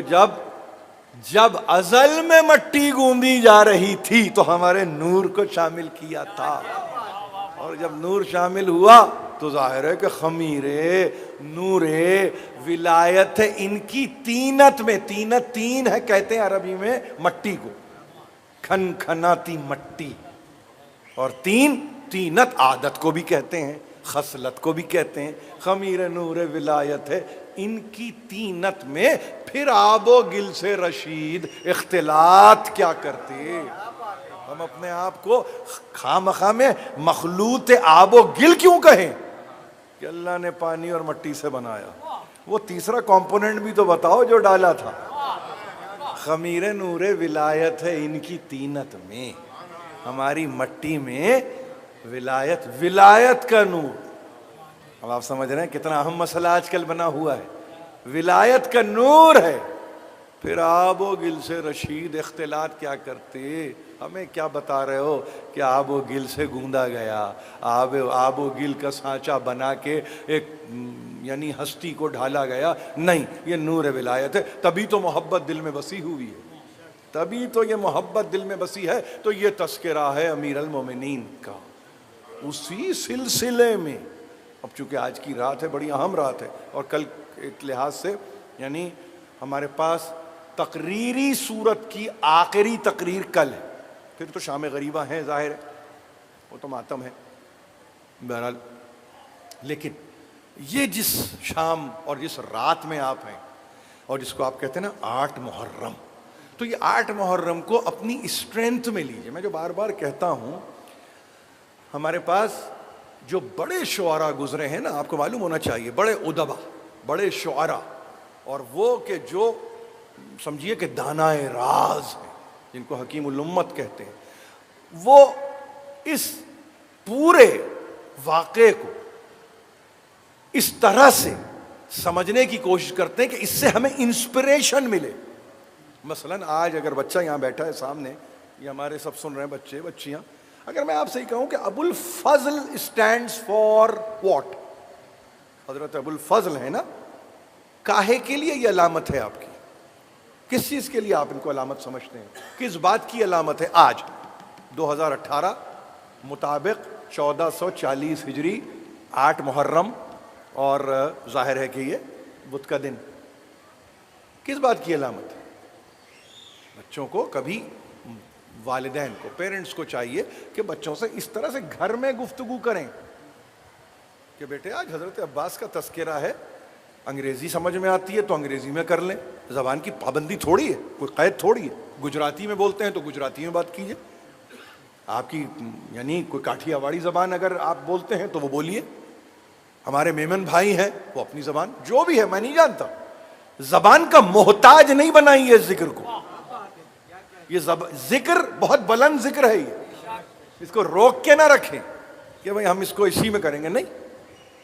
جب ازل میں مٹی گوندی جا رہی تھی تو ہمارے نور کو شامل کیا تھا، اور جب نور شامل ہوا تو ظاہر ہے کہ خمیر نور ولایت ہے ان کی تینت میں۔ تینت تین ہے کہتے ہیں عربی میں مٹی کو، کھن کھناتی مٹی، اور تینت عادت کو بھی کہتے ہیں، خصلت کو بھی کہتے ہیں۔ خمیر نور ولایت ہے ان کی تینت میں، پھر آب و گل سے رشید اختلاط کیا کرتے؟ ہم اپنے آپ کو خامخواہ میں مخلوط آب و گل کیوں کہیں کہ اللہ نے پانی اور مٹی سے بنایا؟ وہ تیسرا کمپوننٹ بھی تو بتاؤ جو ڈالا تھا۔ خمیر نور ولایت ہے ان کی تینت میں، ہماری مٹی میں ولایت کا نور۔ اب آپ سمجھ رہے ہیں کتنا اہم مسئلہ آج کل بنا ہوا ہے، ولایت کا نور ہے، پھر آب و گل سے رشید اختلاط کیا کرتے؟ ہمیں کیا بتا رہے ہو کہ آب و گل سے گوندا گیا، آب و گل کا سانچہ بنا کے ایک یعنی ہستی کو ڈھالا گیا؟ نہیں، یہ نور ولایت ہے، تبھی تو محبت دل میں بسی ہوئی ہے، تبھی تو یہ محبت دل میں بسی ہے۔ تو یہ تذکرہ ہے امیر المومنین کا۔ اسی سلسلے میں اب چونکہ آج کی رات ہے، بڑی اہم رات ہے، اور کل ایک لحاظ سے یعنی ہمارے پاس تقریری صورت کی آخری تقریر کل ہے، پھر تو شام غریبہ ہیں ظاہر ہے، وہ تو ماتم ہے بہرحال. لیکن یہ جس شام اور جس رات میں آپ ہیں اور جس کو آپ کہتے ہیں نا 8 محرم, تو یہ 8 محرم کو اپنی اسٹرینتھ میں لیجئے. میں جو بار بار کہتا ہوں, ہمارے پاس جو بڑے شعراء گزرے ہیں نا, آپ کو معلوم ہونا چاہیے, بڑے ادبا, بڑے شعراء, اور وہ کہ جو سمجھیے کہ دانائے راز ہیں, جن کو حکیم الامت کہتے ہیں, وہ اس پورے واقعے کو اس طرح سے سمجھنے کی کوشش کرتے ہیں کہ اس سے ہمیں انسپریشن ملے. مثلا آج اگر بچہ یہاں بیٹھا ہے سامنے, یہ ہمارے سب سن رہے ہیں بچے بچیاں, اگر میں آپ سے ہی کہوں کہ ابو الفضل اسٹینڈس فار واٹ, حضرت ابو الفضل ہے نا, کاہے کے لیے یہ علامت ہے آپ کی؟ کس چیز کے لیے آپ ان کو علامت سمجھتے ہیں؟ کس بات کی علامت ہے؟ آج 2018 مطابق 1440 ہجری 8 محرم, اور ظاہر ہے کہ یہ بدھ کا دن. کس بات کی علامت ہے؟ بچوں کو کبھی والدین کو, پیرنٹس کو چاہیے کہ بچوں سے اس طرح سے گھر میں گفتگو کریں کہ بیٹے آج حضرت عباس کا تذکرہ ہے, انگریزی سمجھ میں آتی ہے تو انگریزی میں کر لیں, زبان کی پابندی تھوڑی ہے, کوئی قید تھوڑی ہے. گجراتی میں بولتے ہیں تو گجراتی میں بات کیجئے, آپ کی یعنی کوئی کاٹھیا واڑی زبان اگر آپ بولتے ہیں تو وہ بولیے. ہمارے میمن بھائی ہیں, وہ اپنی زبان جو بھی ہے, میں نہیں جانتا, زبان کا محتاج نہیں بنائیے ذکر کو. یہ ذکر بہت بلند ذکر ہے, یہ اس کو روک کے نہ رکھیں کہ بھئی ہم اس کو اسی میں کریں گے. نہیں,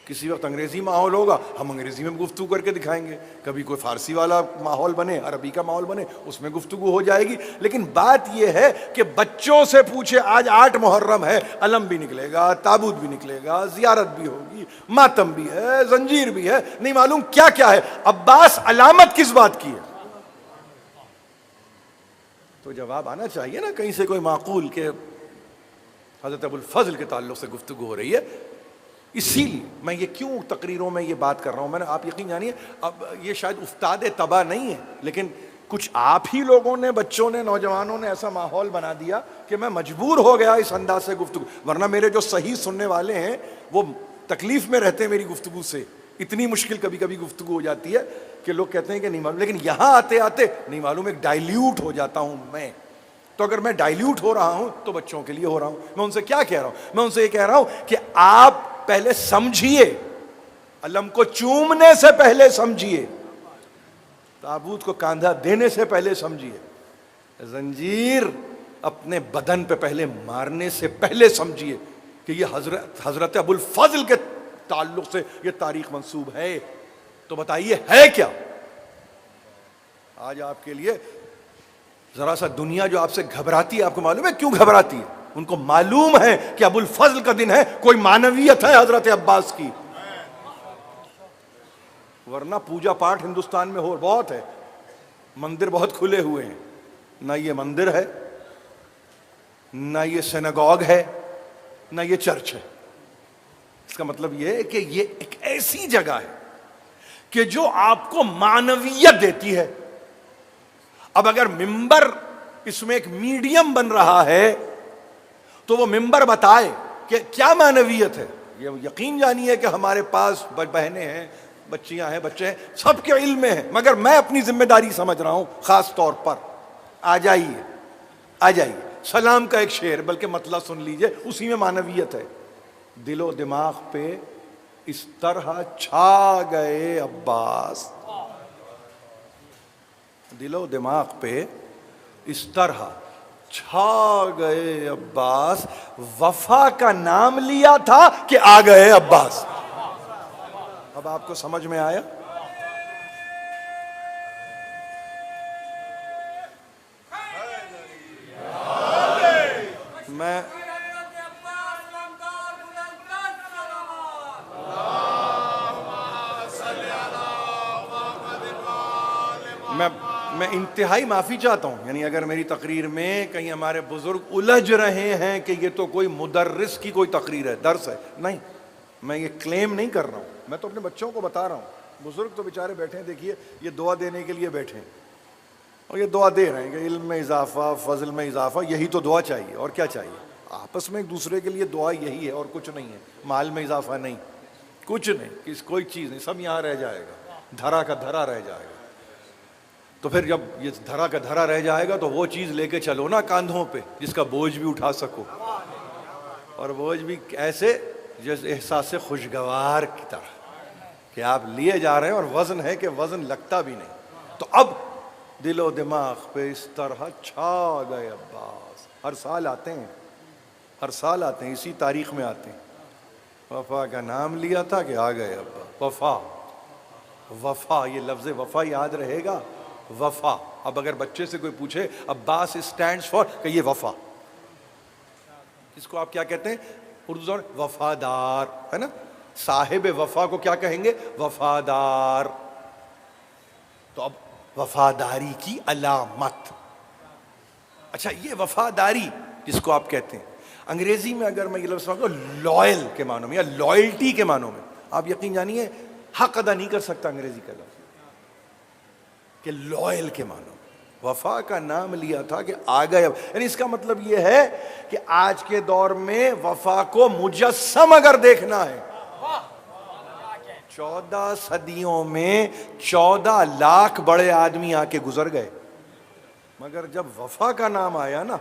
کسی وقت انگریزی ماحول ہوگا, ہم انگریزی میں گفتگو کر کے دکھائیں گے. کبھی کوئی فارسی والا ماحول بنے, عربی کا ماحول بنے, اس میں گفتگو ہو جائے گی. لیکن بات یہ ہے کہ بچوں سے پوچھے آج 8 محرم ہے, علم بھی نکلے گا, تابوت بھی نکلے گا, زیارت بھی ہوگی, ماتم بھی ہے, زنجیر بھی ہے, نہیں معلوم کیا کیا ہے. عباس علامت کس بات کی ہے؟ تو جواب آنا چاہیے نا کہیں سے کوئی معقول کہ حضرت ابو الفضل کے تعلق سے گفتگو ہو رہی ہے. اسی لیے میں یہ کیوں تقریروں میں یہ بات کر رہا ہوں, میں نے, آپ یقین جانیے, اب یہ شاید استاد طبع نہیں ہے, لیکن کچھ آپ ہی لوگوں نے, بچوں نے, نوجوانوں نے ایسا ماحول بنا دیا کہ میں مجبور ہو گیا اس انداز سے گفتگو. ورنہ میرے جو صحیح سننے والے ہیں وہ تکلیف میں رہتے ہیں میری گفتگو سے. اتنی مشکل کبھی کبھی گفتگو ہو جاتی ہے کہ لوگ کہتے ہیں کہ نہیں معلوم, لیکن یہاں آتے آتے نہیں معلوم ایک ڈائلیوٹ ہو جاتا ہوں میں. تو اگر میں ڈائلیوٹ ہو رہا ہوں تو بچوں کے لیے ہو رہا ہوں. میں ان سے کیا کہہ رہا ہوں؟ میں ان سے یہ کہہ رہا ہوں کہ آپ پہلے سمجھیے, علم کو چومنے سے پہلے سمجھیے, تابوت کو کاندھا دینے سے پہلے سمجھیے, زنجیر اپنے بدن پہ پہلے مارنے سے پہلے سمجھیے کہ یہ حضرت ابو الفضل کے تعلق سے یہ تاریخ منسوب ہے. تو بتائیے ہے کیا؟ آج آپ کے لیے ذرا سا دنیا جو آپ سے گھبراتی ہے, آپ کو معلوم ہے کیوں گھبراتی ہے؟ ان کو معلوم ہے کہ ابو الفضل کا دن ہے, کوئی معنویت ہے حضرت عباس کی. ورنہ پوجا پاٹ ہندوستان میں ہو بہت ہے, مندر بہت کھلے ہوئے ہیں, نہ یہ مندر ہے, نہ یہ سینگاگ ہے, نہ یہ چرچ ہے. اس کا مطلب یہ ہے کہ یہ ایک ایسی جگہ ہے کہ جو آپ کو معنویت دیتی ہے. اب اگر ممبر اس میں ایک میڈیم بن رہا ہے تو وہ ممبر بتائے کہ کیا معنویت ہے. یہ یقین جانیے کہ ہمارے پاس بہنیں ہیں, بچیاں ہیں, بچے ہیں, سب کے علم میں ہیں, مگر میں اپنی ذمہ داری سمجھ رہا ہوں خاص طور پر. آ جائیے, آ جائیے, سلام کا ایک شعر, بلکہ مطلب سن لیجئے, اسی میں معنویت ہے. دل و دماغ پہ اس طرح چھا گئے عباس, دل و دماغ پہ اس طرح چھا گئے عباس, وفا کا نام لیا تھا کہ آ گئے عباس. اب آپ کو سمجھ میں آیا؟ میں انتہائی معافی چاہتا ہوں, یعنی اگر میری تقریر میں کہیں ہمارے بزرگ الجھ رہے ہیں کہ یہ تو کوئی مدرس کی کوئی تقریر ہے, درس ہے, نہیں, میں یہ کلیم نہیں کر رہا ہوں. میں تو اپنے بچوں کو بتا رہا ہوں. بزرگ تو بیچارے بیٹھے ہیں, دیکھیے یہ دعا دینے کے لیے بیٹھے ہیں, اور یہ دعا دے رہے ہیں کہ علم میں اضافہ, فضل میں اضافہ, یہی تو دعا چاہیے, اور کیا چاہیے. آپس میں ایک دوسرے کے لیے دعا یہی ہے اور کچھ نہیں ہے. مال میں اضافہ نہیں, کچھ نہیں, کوئی چیز نہیں, سب یہاں رہ جائے گا, دھرا کا دھرا رہ جائے گا. تو پھر جب یہ دھرا کا دھرا رہ جائے گا تو وہ چیز لے کے چلو نا کاندھوں پہ جس کا بوجھ بھی اٹھا سکو, اور بوجھ بھی ایسے جس احساس خوشگوار کی طرح کہ آپ لیے جا رہے ہیں اور وزن ہے کہ وزن لگتا بھی نہیں. تو اب دل و دماغ پہ اس طرح چھا گئے عباس. ہر سال آتے ہیں, ہر سال آتے ہیں, اسی تاریخ میں آتے ہیں. وفا کا نام لیا تھا کہ آ گئے ابا. وفا, وفا, یہ لفظ وفا یاد رہے گا. وفا. اب اگر بچے سے کوئی پوچھے عباس اسٹینڈس فار, کہ یہ وفا. اس کو آپ کیا کہتے ہیں اردو زبان؟ وفادار, ہے نا. صاحب وفا کو کیا کہیں گے؟ وفادار. تو اب وفاداری کی علامت. اچھا, یہ وفاداری جس کو آپ کہتے ہیں, انگریزی میں اگر میں یہ لفظ سمجھوں لوئل کے معنوں میں یا لوئلٹی کے معنوں میں, آپ یقین جانیے حق ادا نہیں کر سکتا انگریزی کا لفظ کہ لوئل کے معنوں میں. وفا کا نام لیا تھا کہ آ گئے. یعنی اس کا مطلب یہ ہے کہ آج کے دور میں وفا کو مجسم اگر دیکھنا ہے, 14 صدیوں میں 14 لاکھ بڑے آدمی آ کے گزر گئے, مگر جب وفا کا نام آیا نا,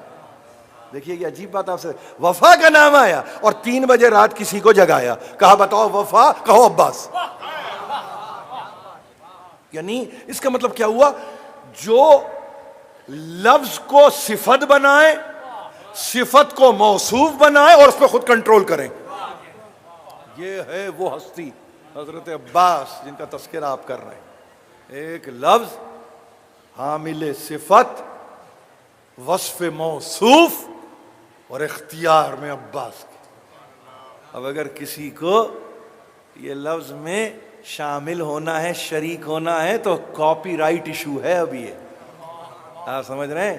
دیکھیے یہ عجیب بات آپ سے, وفا کا نام آیا اور 3 بجے رات کسی کو جگایا, کہا بتاؤ وفا, کہو عباس. یعنی اس کا مطلب کیا ہوا؟ جو لفظ کو صفت بنائے, صفت کو موصوف بنائے اور اس پہ خود کنٹرول کریں. یہ ہے وہ ہستی حضرت عباس جن کا تذکرہ آپ کر رہے ہیں. ایک لفظ حامل صفت, وصف موصوف اور اختیار میں عباس کی. اب اگر کسی کو یہ لفظ میں شامل ہونا ہے, شریک ہونا ہے, تو کاپی رائٹ ایشو ہے. اب یہ آپ سمجھ رہے ہیں,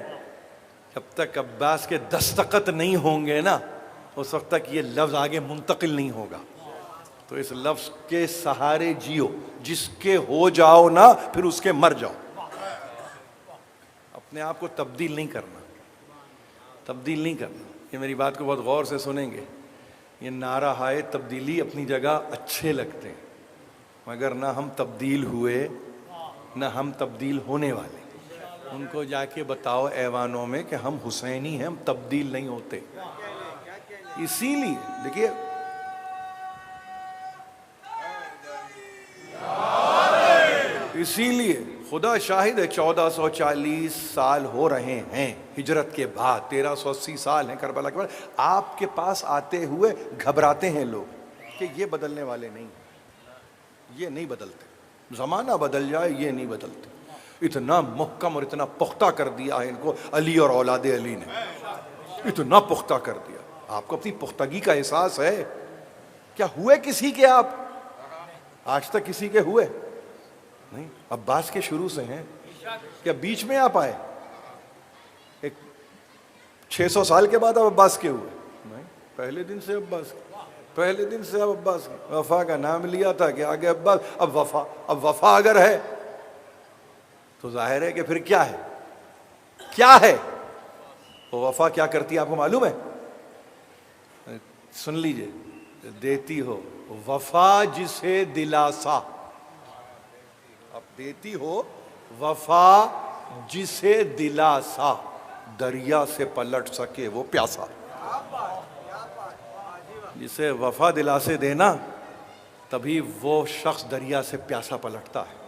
جب تک عباس کے دستخط نہیں ہوں گے نا, اس وقت تک یہ لفظ آگے منتقل نہیں ہوگا. تو اس لفظ کے سہارے جیو, جس کے ہو جاؤ نا پھر اس کے مر جاؤ. اپنے آپ کو تبدیل نہیں کرنا, تبدیل نہیں کرنا. یہ میری بات کو بہت غور سے سنیں گے. یہ نعرہ ہائے تبدیلی اپنی جگہ اچھے لگتے ہیں, مگر نہ ہم تبدیل ہوئے نہ ہم تبدیل ہونے والے. ان کو جا کے بتاؤ ایوانوں میں کہ ہم حسینی ہیں, ہم تبدیل نہیں ہوتے. اسی لیے دیکھیے اسی لیے خدا شاہد ہے 1440 سال ہو رہے ہیں ہجرت کے بعد, 1380 سال ہیں کربلا کے بعد. آپ کے پاس آتے ہوئے گھبراتے ہیں لوگ کہ یہ بدلنے والے نہیں, یہ نہیں بدلتے. زمانہ بدل جائے یہ نہیں بدلتے. اتنا محکم اور اتنا پختہ کر دیا ہے ان کو علی اور اولاد علی نے, اتنا پختہ کر دیا. آپ کو اپنی پختگی کا احساس ہے؟ کیا ہوئے کسی کے آپ؟ آج تک کسی کے ہوئے نہیں. عباس کے شروع سے ہیں. کیا بیچ میں آپ آئے ایک 600 سال کے بعد اب عباس کے ہوئے؟ نہیں, پہلے دن سے عباس, پہلے دن سے اب عباس. وفا کا نام لیا تھا کہ آگے عباس. اب وفا, اب وفا اگر ہے تو ظاہر ہے کہ پھر کیا ہے, کیا ہے وہ وفا کیا کرتی ہے آپ کو معلوم ہے؟ سن لیجئے, دیتی ہو وفا جسے دلاسا. اب دیتی ہو وفا جسے دلاسا, دریا سے پلٹ سکے وہ پیاسا. جسے وفا دلاسے دینا تبھی وہ شخص دریا سے پیاسا پلٹتا ہے.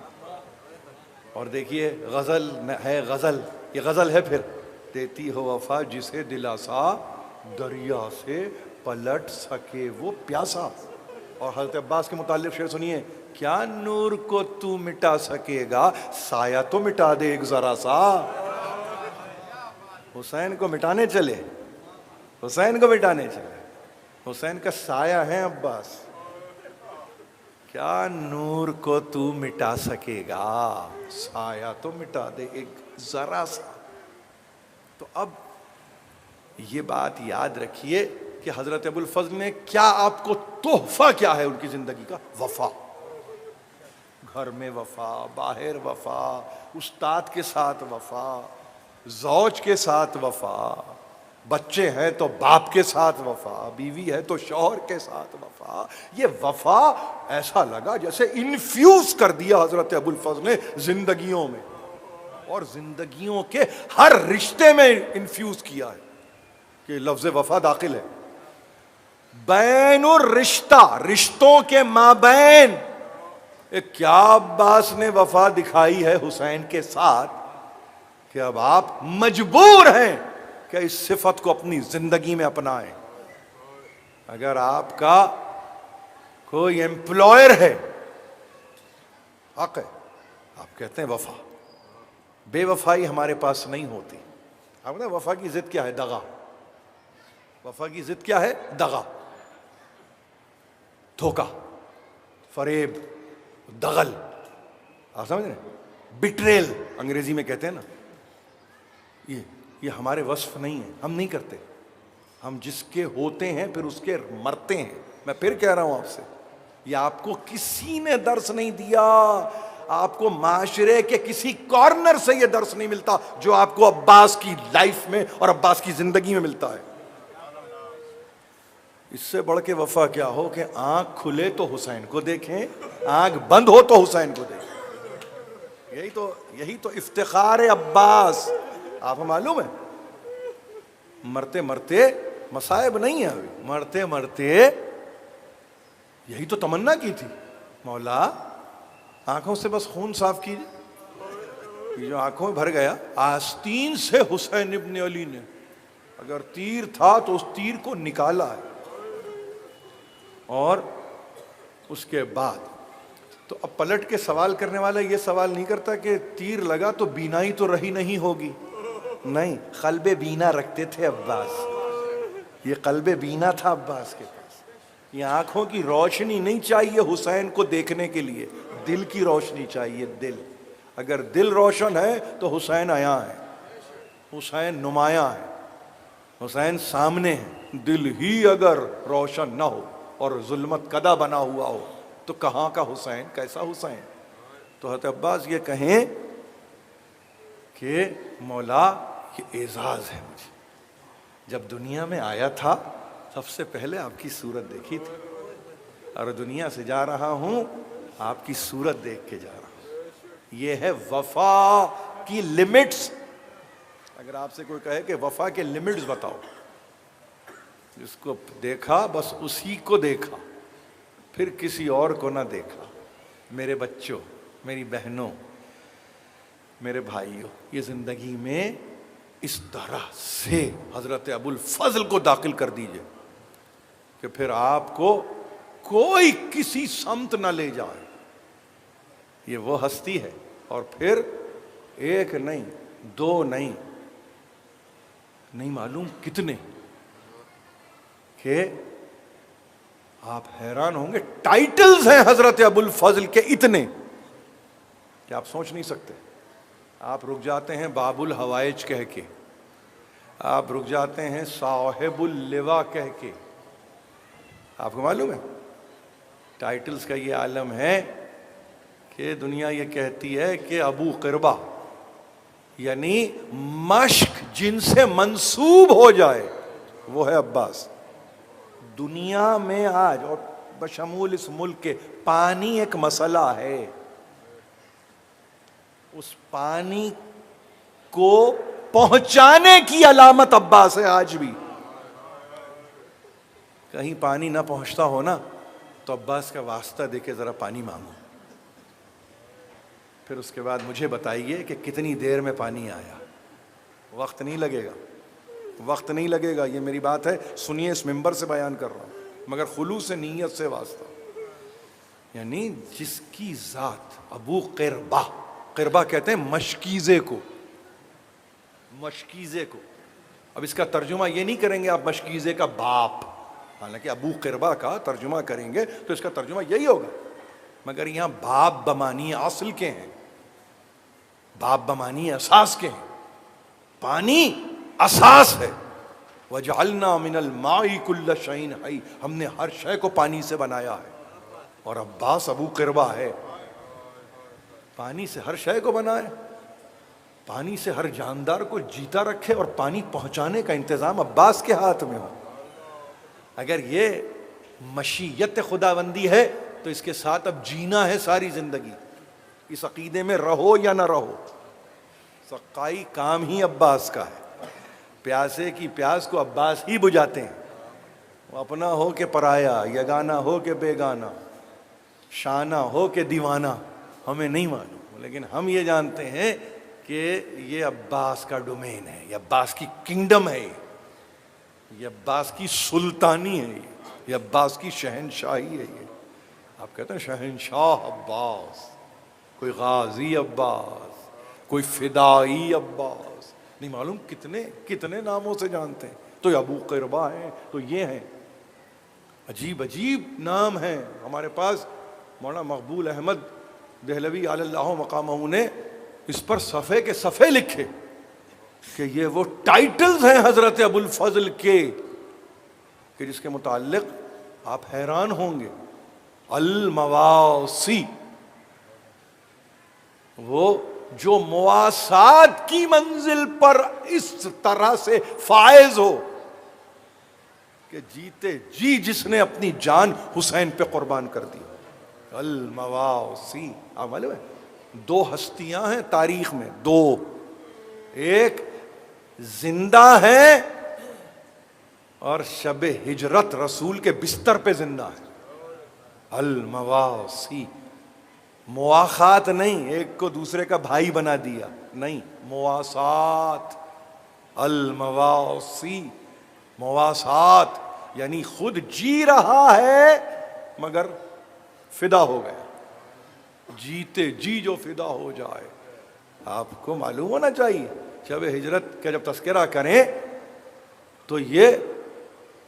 اور دیکھیے غزل ہے, غزل یہ غزل ہے پھر, دیتی ہو وفا جسے دلاسا, دریا سے پلٹ سکے وہ پیاسا. اور حضرت عباس کے متعلق شعر سنیے, کیا نور کو تو مٹا سکے گا, سایہ تو مٹا دے ایک ذرا سا. حسین کو مٹانے چلے, حسین کو مٹانے چلے, حسین کا سایہ ہے عباس. کیا نور کو تو مٹا سکے گا, سایہ تو مٹا دے ایک ذرا سا. تو اب یہ بات یاد رکھیے کہ حضرت ابوالفضل نے کیا آپ کو تحفہ کیا ہے ان کی زندگی کا؟ وفا. گھر میں وفا, باہر وفا, استاد کے ساتھ وفا, زوج کے ساتھ وفا, بچے ہیں تو باپ کے ساتھ وفا، بیوی ہے تو شوہر کے ساتھ وفا. یہ وفا ایسا لگا جیسے انفیوز کر دیا حضرت ابوالفضل نے زندگیوں میں، اور زندگیوں کے ہر رشتے میں انفیوز کیا ہے کہ لفظ وفا داخل ہے. بین الرشتہ، رشتوں کے مابین. کیا عباس نے وفا دکھائی ہے حسین کے ساتھ کہ اب آپ مجبور ہیں کہ اس صفت کو اپنی زندگی میں اپنائیں. اگر آپ کا کوئی ایمپلائر ہے، حق ہے، آپ کہتے ہیں وفا. بے وفائی ہمارے پاس نہیں ہوتی. آپ نے وفا کی ضد کیا ہے؟ دغا. وفا کی ضد کیا ہے؟ دغا، دھوکہ، فریب، دغل. آپ سمجھ رہے ہیں؟ بٹریل انگریزی میں کہتے ہیں نا. یہ ہمارے وصف نہیں ہے، ہم نہیں کرتے. ہم جس کے ہوتے ہیں پھر اس کے مرتے ہیں. میں پھر کہہ رہا ہوں آپ سے، یہ آپ کو کسی نے درس نہیں دیا. آپ کو معاشرے کے کسی کارنر سے یہ درس نہیں ملتا جو آپ کو عباس کی لائف میں اور عباس کی زندگی میں ملتا ہے. اس سے بڑھ کے وفا کیا ہو کہ آنکھ کھلے تو حسین کو دیکھیں، آنکھ بند ہو تو حسین کو دیکھیں. یہی تو افتخار ہے عباس. آپ کو معلوم ہے مرتے مرتے مصائب نہیں ہے، ابھی مرتے مرتے یہی تو تمنا کی تھی، مولا آنکھوں سے بس خون صاف کیجیے. یہ جو آنکھوں میں بھر گیا، آستین سے حسین ابن علی نے اگر تیر تھا تو اس تیر کو نکالا ہے. اور اس کے بعد تو اب پلٹ کے سوال کرنے والا یہ سوال نہیں کرتا کہ تیر لگا تو بینائی تو رہی نہیں ہوگی. نہیں، قلب بینا رکھتے تھے عباس. یہ قلب بینا تھا عباس کے پاس. یہ آنکھوں کی روشنی نہیں چاہیے حسین کو دیکھنے کے لیے، دل کی روشنی چاہیے. دل، اگر دل روشن ہے تو حسین عیاں ہے، حسین نمایاں ہے، حسین سامنے ہے. دل ہی اگر روشن نہ ہو اور ظلمت کدا بنا ہوا ہو تو کہاں کا حسین، کیسا حسین. تو حضرت عباس یہ کہیں کہ مولا یہ اعزاز ہے مجھے. جب دنیا میں آیا تھا سب سے پہلے آپ کی صورت دیکھی تھی، اور دنیا سے جا رہا ہوں آپ کی صورت دیکھ کے جا رہا ہوں. یہ ہے وفا کی لمٹس. اگر آپ سے کوئی کہے کہ وفا کے لمٹس بتاؤ، جس کو دیکھا بس اسی کو دیکھا، پھر کسی اور کو نہ دیکھا. میرے بچوں، میری بہنوں، میرے بھائیوں، یہ زندگی میں اس طرح سے حضرت ابوالفضل کو داخل کر دیجئے کہ پھر آپ کو کوئی کسی سمت نہ لے جائے. یہ وہ ہستی ہے. اور پھر ایک نہیں، دو نہیں معلوم کتنے، کہ آپ حیران ہوں گے. ٹائٹلز ہیں حضرت ابوالفضل کے اتنے کہ آپ سوچ نہیں سکتے. آپ رک جاتے ہیں باب الحوائج کہہ کے، آپ رک جاتے ہیں صاحب اللواء کہہ کے. آپ کو معلوم ہے ٹائٹلز کا یہ عالم ہے کہ دنیا یہ کہتی ہے کہ ابو قربہ، یعنی مشک جن سے منسوب ہو جائے وہ ہے عباس. دنیا میں آج اور بشمول اس ملک کے پانی ایک مسئلہ ہے. اس پانی کو پہنچانے کی علامت عباس ہے. آج بھی کہیں پانی نہ پہنچتا ہو نا تو عباس کا واسطہ دے کے ذرا پانی مانگو. پھر اس کے بعد مجھے بتائیے کہ کتنی دیر میں پانی آیا. وقت نہیں لگے گا، وقت نہیں لگے گا. یہ میری بات ہے، سنیے، اس منبر سے بیان کر رہا ہوں مگر خلوص نیت سے واسطہ. یعنی جس کی ذات ابو قربہ، قربہ کہتے ہیں مشکیزے کو، مشکیزے کو. اب اس کا ترجمہ یہ نہیں کریں گے آپ مشکیزے کا باپ، حالانکہ ابو قربہ کا ترجمہ کریں گے تو اس کا ترجمہ یہی ہوگا، مگر یہاں باپ بمانی اصل کے ہیں، باپ بمانی اساس کے ہیں. پانی اساس ہے. وَجَعَلْنَا مِنَ الْمَاءِ كُلَّ شَيْءٍ حَيٍّ، ہم نے ہر شے کو پانی سے بنایا ہے. اور عباس ابو قربہ ہے، پانی سے ہر شے کو بنائے. پانی سے ہر جاندار کو جیتا رکھے اور پانی پہنچانے کا انتظام عباس کے ہاتھ میں ہو. اگر یہ مشیت خداوندی ہے تو اس کے ساتھ اب جینا ہے ساری زندگی. اس عقیدے میں رہو یا نہ رہو. سقائی کام ہی عباس کا ہے. پیاسے کی پیاس کو عباس ہی بجھاتے ہیں. وہ اپنا ہو کہ پرایا، یگانہ ہو کہ بیگانہ، شانہ ہو کہ دیوانہ، ہمیں نہیں معلوم، لیکن ہم یہ جانتے ہیں کہ یہ عباس کا ڈومین ہے، یہ عباس کی کنگڈم ہے، یہ عباس کی سلطانی ہے، یہ عباس کی شہنشاہی ہے. یہ آپ کہتے ہیں شہنشاہ عباس، کوئی غازی عباس، کوئی فدائی عباس، نہیں معلوم کتنے ناموں سے جانتے ہیں. تو یہ ابو قربہ ہیں، تو یہ ہیں. عجیب عجیب نام ہیں. ہمارے پاس مولانا مقبول احمد دہلوی علی اللہ مقامہ نے اس پر صفحے کے صفحے لکھے کہ یہ وہ ٹائٹلز ہیں حضرت ابو الفضل کے کہ جس کے متعلق آپ حیران ہوں گے. المواسی، وہ جو مواسات کی منزل پر اس طرح سے فائز ہو کہ جیتے جی جس نے اپنی جان حسین پہ قربان کر دی. المواسی. معلوم ہے دو ہستیاں ہیں تاریخ میں، دو، ایک زندہ ہیں اور شب ہجرت رسول کے بستر پہ زندہ ہے. المواسی. مواخات نہیں، ایک کو دوسرے کا بھائی بنا دیا، نہیں، مواسات. المواسی. مواسات یعنی خود جی رہا ہے مگر فدا ہو گیا. جیتے جی جو فدا ہو جائے. آپ کو معلوم ہونا چاہیے شب ہجرت کا جب تذکرہ کریں تو یہ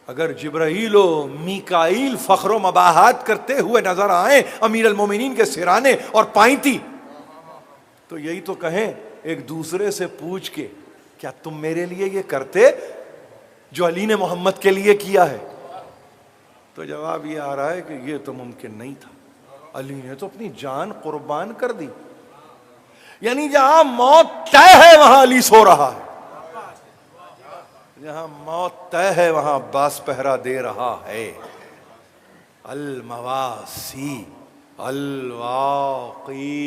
اگر جبرائیل و میکائیل فخر و مباحات کرتے ہوئے نظر آئیں امیر المومنین کے سرانے اور پائنتی، تو یہی تو کہیں ایک دوسرے سے پوچھ کے کیا تم میرے لیے یہ کرتے جو علی نے محمد کے لیے کیا ہے؟ تو جواب یہ آ رہا ہے کہ یہ تو ممکن نہیں تھا. علی نے تو اپنی جان قربان کر دی. یعنی جہاں موت طے ہے وہاں علی سو رہا ہے، جہاں موت طے ہے وہاں عباس پہرا دے رہا ہے. المواسی. الواقی.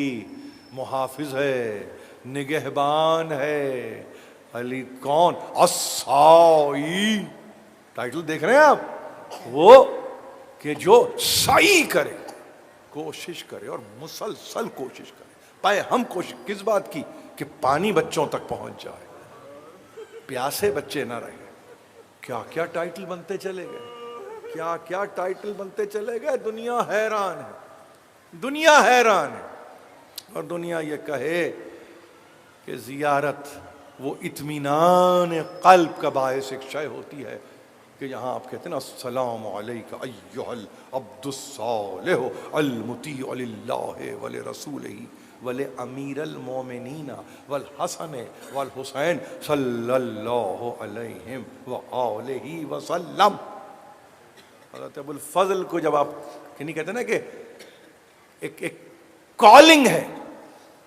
محافظ ہے، نگہبان ہے. علی کون؟ السائی. ٹائٹل دیکھ رہے ہیں آپ؟ وہ کہ جو سعی کرے، کوشش کرے اور مسلسل کوشش کرے. پائے ہم کوشش کس بات کی؟ کہ پانی بچوں تک پہنچ جائے، پیاسے بچے نہ رہیں. کیا کیا ٹائٹل بنتے چلے گئے، کیا کیا ٹائٹل بنتے چلے گئے. دنیا حیران ہے، دنیا حیران ہے. اور دنیا یہ کہے کہ زیارت وہ اطمینان قلب کا باعث ایک شے ہوتی ہے کہ یہاں آپ کہتے ہیں نا السلام علیک ایھا العبد الصالح المطیع للہ ولرسولہ ولامیر المومنین والحسن والحسین صلی اللہ علیہ وآلہ وسلم. حضرت ابو الفضل کو جب آپ نہیں کہتے نا کہ ایک کالنگ ہے،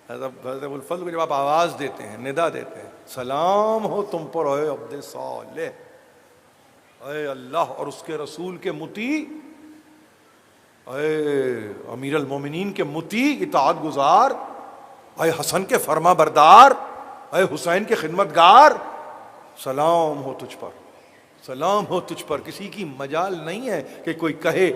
حضرت ابو الفضل کو جب آپ آواز دیتے ہیں، ندا دیتے ہیں، سلام ہو تم پر اے عبد صالح، اے اللہ اور اس کے رسول کے مطیع، اے امیر المومنین کے مطیع اطاعت گزار، اے حسن کے فرما بردار، اے حسین کے خدمت گار، سلام ہو تجھ پر، سلام ہو تجھ پر. کسی کی مجال نہیں ہے کہ کوئی کہے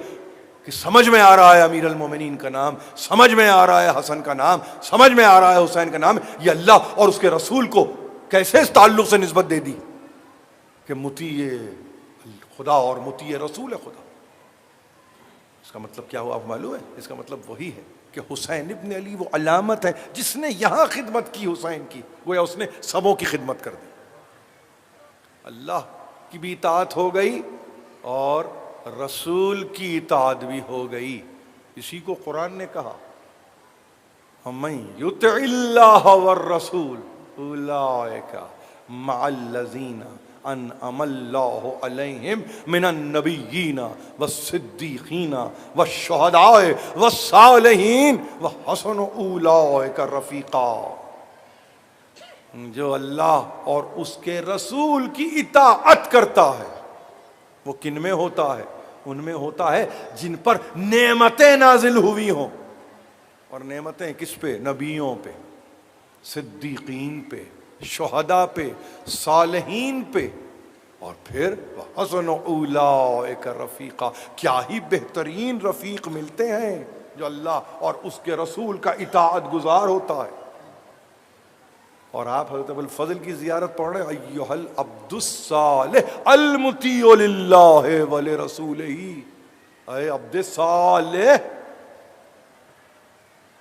کہ سمجھ میں آ رہا ہے امیر المومنین کا نام، سمجھ میں آ رہا ہے حسن کا نام، سمجھ میں آ رہا ہے حسین کا نام. یہ اللہ اور اس کے رسول کو کیسے اس تعلق سے نسبت دے دی کہ مطیع خدا اور مطیع رسول خدا. اس کا مطلب کیا ہوا آپ معلوم ہے؟ اس کا مطلب وہی ہے کہ حسین ابن علی وہ علامت ہے جس نے یہاں خدمت کی حسین کی، گویا اس نے سبوں کی خدمت کر دی. اللہ کی بھی اطاعت ہو گئی اور رسول کی اطاعت بھی ہو گئی. اسی کو قرآن نے کہا وَمَن يُطِعِ اللَّهَ وَالرَّسُولَ أُولَٰئِكَ مَعَ الَّذِينَ أَنْعَمَ اللَّهُ عَلَيْهِمْ مِنَ النَّبِيِّينَ وَالصِّدِّيقِينَ وَالشُّهَدَاءِ وَالصَّالِحِينَ وَحَسُنَ أُولَٰئِكَ رَفِيقًا. جو اللہ اور اس کے رسول کی اطاعت کرتا ہے وہ کن میں ہوتا ہے؟ ان میں ہوتا ہے جن پر نعمتیں نازل ہوئی ہوں. اور نعمتیں کس پہ؟ نبیوں پہ، صدیقین پہ، شہداء پہ، صالحین پہ. اور پھر وَحَسُنَ أُولَٰئِكَ رَفِیقًا، کیا ہی بہترین رفیق ملتے ہیں جو اللہ اور اس کے رسول کا اطاعت گزار ہوتا ہے. اور آپ حضرت ابوالفضل کی زیارت پڑھ رہے ہیں، ایھا العبد الصالح المطیع للہ ولرسولہ. اے عبد صالح،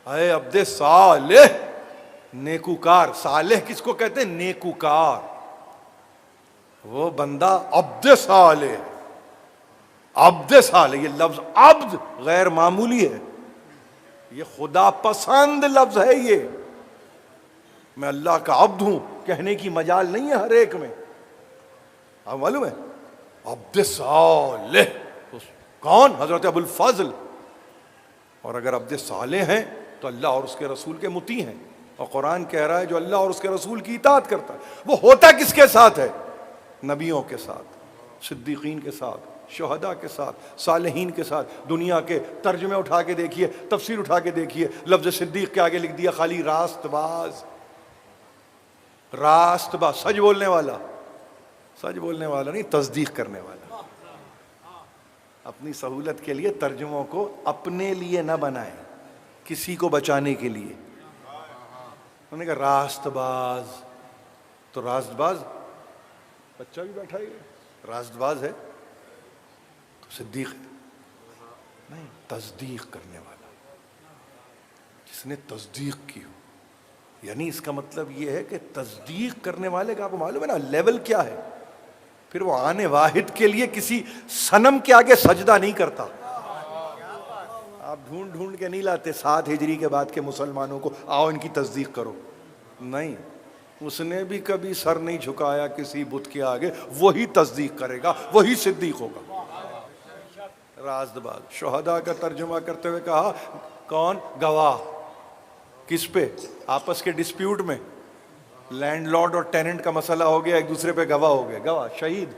اے عبد صالح، نیکوکار. صالح کس کو کہتے ہیں؟ نیکوکار. وہ بندہ عبد صالح. عبد صالح، یہ لفظ عبد غیر معمولی ہے، یہ خدا پسند لفظ ہے. یہ میں اللہ کا عبد ہوں کہنے کی مجال نہیں ہے ہر ایک میں. آپ معلوم ہے عبد صالح کون؟ حضرت ابوالفضل. اور اگر عبد صالح ہیں تو اللہ اور اس کے رسول کے مطیع ہیں. اور قرآن کہہ رہا ہے جو اللہ اور اس کے رسول کی اطاعت کرتا ہے وہ ہوتا کس کے ساتھ ہے؟ نبیوں کے ساتھ، صدیقین کے ساتھ، شہداء کے ساتھ، صالحین کے ساتھ. دنیا کے ترجمے اٹھا کے دیکھیے، تفسیر اٹھا کے دیکھیے، لفظ صدیق کے آگے لکھ دیا خالی راست باز. راست باز، سچ بولنے والا. سچ بولنے والا نہیں، تصدیق کرنے والا. اپنی سہولت کے لیے ترجموں کو اپنے لیے نہ بنائیں، کسی کو بچانے کے لیے. انہوں نے کہا راست باز، تو راست باز بچہ بھی بیٹھا ہی ہے، راست باز ہے تو صدیق ہے نہیں، تصدیق کرنے والا، جس نے تصدیق کی ہو. یعنی اس کا مطلب یہ ہے کہ تصدیق کرنے والے کا آپ کو معلوم ہے نا لیول کیا ہے. پھر وہ آنے واحد کے لیے کسی صنم کے آگے سجدہ نہیں کرتا. آپ ڈھونڈ ڈھونڈ کے نہیں لاتے 7 ہجری کے بعد کے مسلمانوں کو، آؤ ان کی تصدیق کرو. نہیں، اس نے بھی کبھی سر نہیں جھکایا کسی بت کے آگے، وہی تصدیق کرے گا، وہی صدیق ہوگا. راست باز. شہداء کا ترجمہ کرتے ہوئے کہا کون؟ گواہ. کس پہ؟ آپس کے ڈسپیوٹ میں لینڈ لارڈ اور ٹیننٹ کا مسئلہ ہو گیا، ایک دوسرے پہ گواہ ہو گئے. گواہ شہید.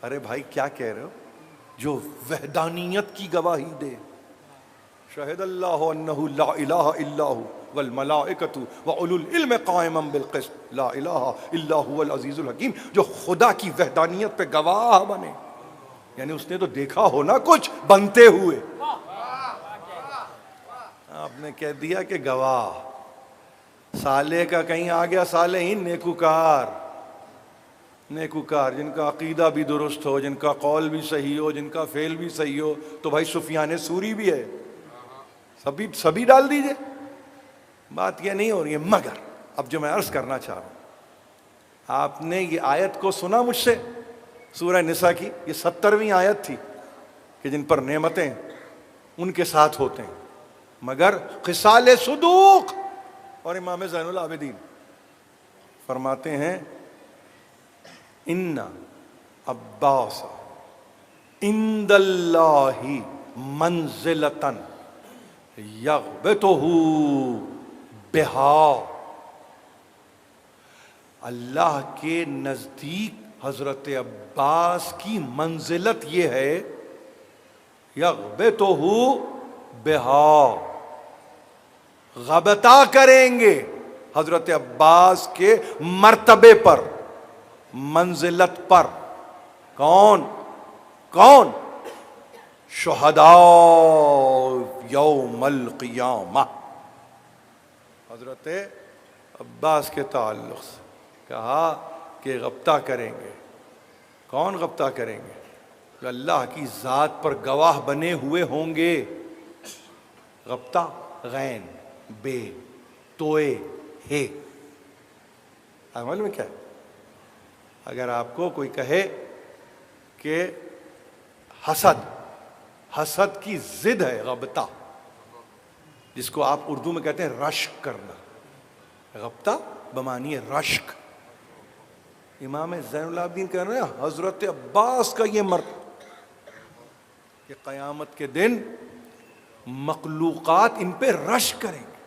ارے بھائی کیا کہہ رہے ہو؟ جو وحدانیت کی گواہی دے. شہد اللہ انہ لا الہ الا ہو والملائکۃ واولو العلم قائما بالقسط لا الہ الا هو العزیز الحکیم. جو خدا کی وحدانیت پہ گواہ بنے، یعنی اس نے تو دیکھا ہو نا کچھ بنتے ہوئے. آپ نے کہہ دیا کہ گواہ. صالح کا کہیں آ گیا صالحین، نیکوکار. نیکوکار جن کا عقیدہ بھی درست ہو، جن کا قول بھی صحیح ہو، جن کا فعل بھی صحیح ہو. تو بھائی سفیان ثوری بھی ہے، سبھی ڈال دیجئے، بات یہ نہیں ہو رہی ہے. مگر اب جو میں عرض کرنا چاہ رہا ہوں، آپ نے یہ آیت کو سنا مجھ سے، سورہ نساء کی یہ 70ویں آیت تھی کہ جن پر نعمتیں ان کے ساتھ ہوتے ہیں. مگر خصال صدوق. اور امام زین العابدین فرماتے ہیں ان عباس عند اللہ منزلۃ یغبطہ بہا. اللہ کے نزدیک حضرت عباس کی منزلت یہ ہے، یغبطہ بہا، غبطہ کریں گے حضرت عباس کے مرتبے پر، منزلت پر. کون؟ شہداء یوم القیامہ. حضرت عباس کے تعلق سے کہا کہ غبطہ کریں گے. کون غبطہ کریں گے؟ جو اللہ کی ذات پر گواہ بنے ہوئے ہوں گے. غبطہ غین بے توئے ہے. عمل میں کیا ہے؟ اگر آپ کو کوئی کہے کہ حسد کی ضد ہے غبطہ، جس کو آپ اردو میں کہتے ہیں رشک کرنا. غبطہ بمعنی رشک. امام زین العابدین کہہ رہے ہیں حضرت عباس کا یہ مرتبہ کہ قیامت کے دن مخلوقات ان پہ رشک کریں گے.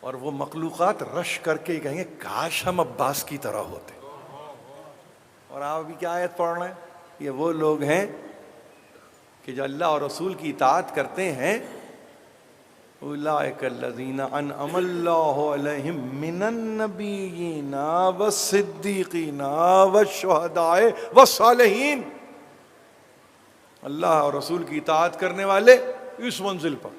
اور وہ مخلوقات رش کر کے کہیں گے کاش ہم عباس کی طرح ہوتے. اور آپ ابھی کیا آیت پڑھ رہے ہیں؟ یہ وہ لوگ ہیں کہ جو اللہ اور رسول کی اطاعت کرتے ہیں. اولئک الذین انعم اللہ علیہم من النبیین والصدیقین والشہداء والصالحین. اللہ اور رسول کی اطاعت کرنے والے اس منزل پر.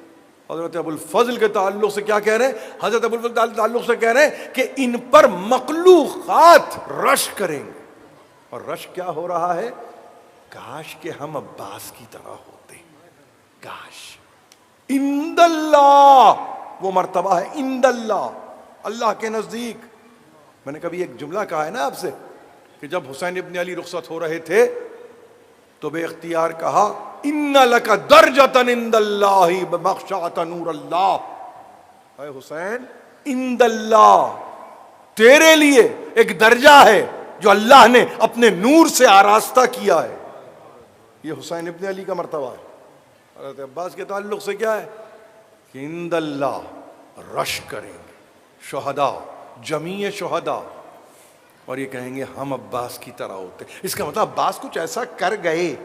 حضرت ابو الفضل کے تعلق سے کیا کہہ رہے ہیں؟ حضرت ابو الفضل کے تعلق سے کہہ رہے ہیں کہ ان پر مخلوقات رش کریں گے. اور رش کیا ہو رہا ہے؟ کاش کہ ہم عباس کی طرح ہوتے. کاش. عند اللہ وہ مرتبہ ہے، عند اللہ، اللہ کے نزدیک. میں نے کبھی ایک جملہ کہا ہے نا آپ سے کہ جب حسین ابن علی رخصت ہو رہے تھے تو بے اختیار کہا ان لک درجۃ عند اللہ بمخشعۃ نور اللہ. اے حسین، عند اللہ، تیرے لیے ایک درجہ ہے جو اللہ نے اپنے نور سے آراستہ کیا ہے. یہ حسین ابن علی کا مرتبہ ہے. حضرت عباس کے تعلق سے کیا ہے کہ عند اللہ رش کریں گے شہداء، جمیع شہداء، اور یہ کہیں گے ہم عباس کی طرح ہوتے. اس کا مطلب عباس کچھ ایسا کر گئے،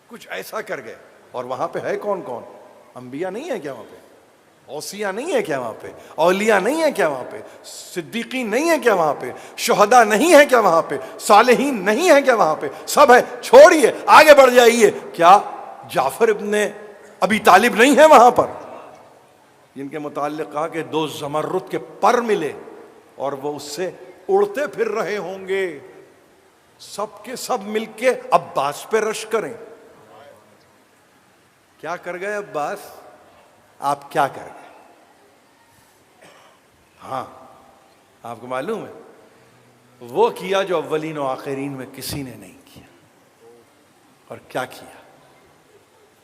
کچھ ایسا کر گئے. اور وہاں پہ ہے کون کون؟ انبیاء نہیں ہے کیا وہاں پہ؟ اوصیاء نہیں ہے کیا وہاں پہ؟ اولیاء نہیں ہے کیا وہاں پہ؟ صدیقین نہیں ہے کیا وہاں پہ؟ شہداء نہیں ہے کیا وہاں پہ؟ صالحین نہیں ہے کیا وہاں پہ؟ سب ہے. چھوڑیے، آگے بڑھ جائیے. کیا جعفر ابن ابی طالب نہیں ہے وہاں پر؟ جن کے متعلق کہا کہ 2 زمرد کے پر ملے اور وہ اس سے اڑتے پھر رہے ہوں گے. سب کے سب مل کے عباس پہ رش کریں. کیا کر گئے عباس؟ آپ کیا کر گئے؟ ہاں، آپ کو معلوم ہے وہ کیا جو اولین و آخرین میں کسی نے نہیں کیا. اور کیا کیا؟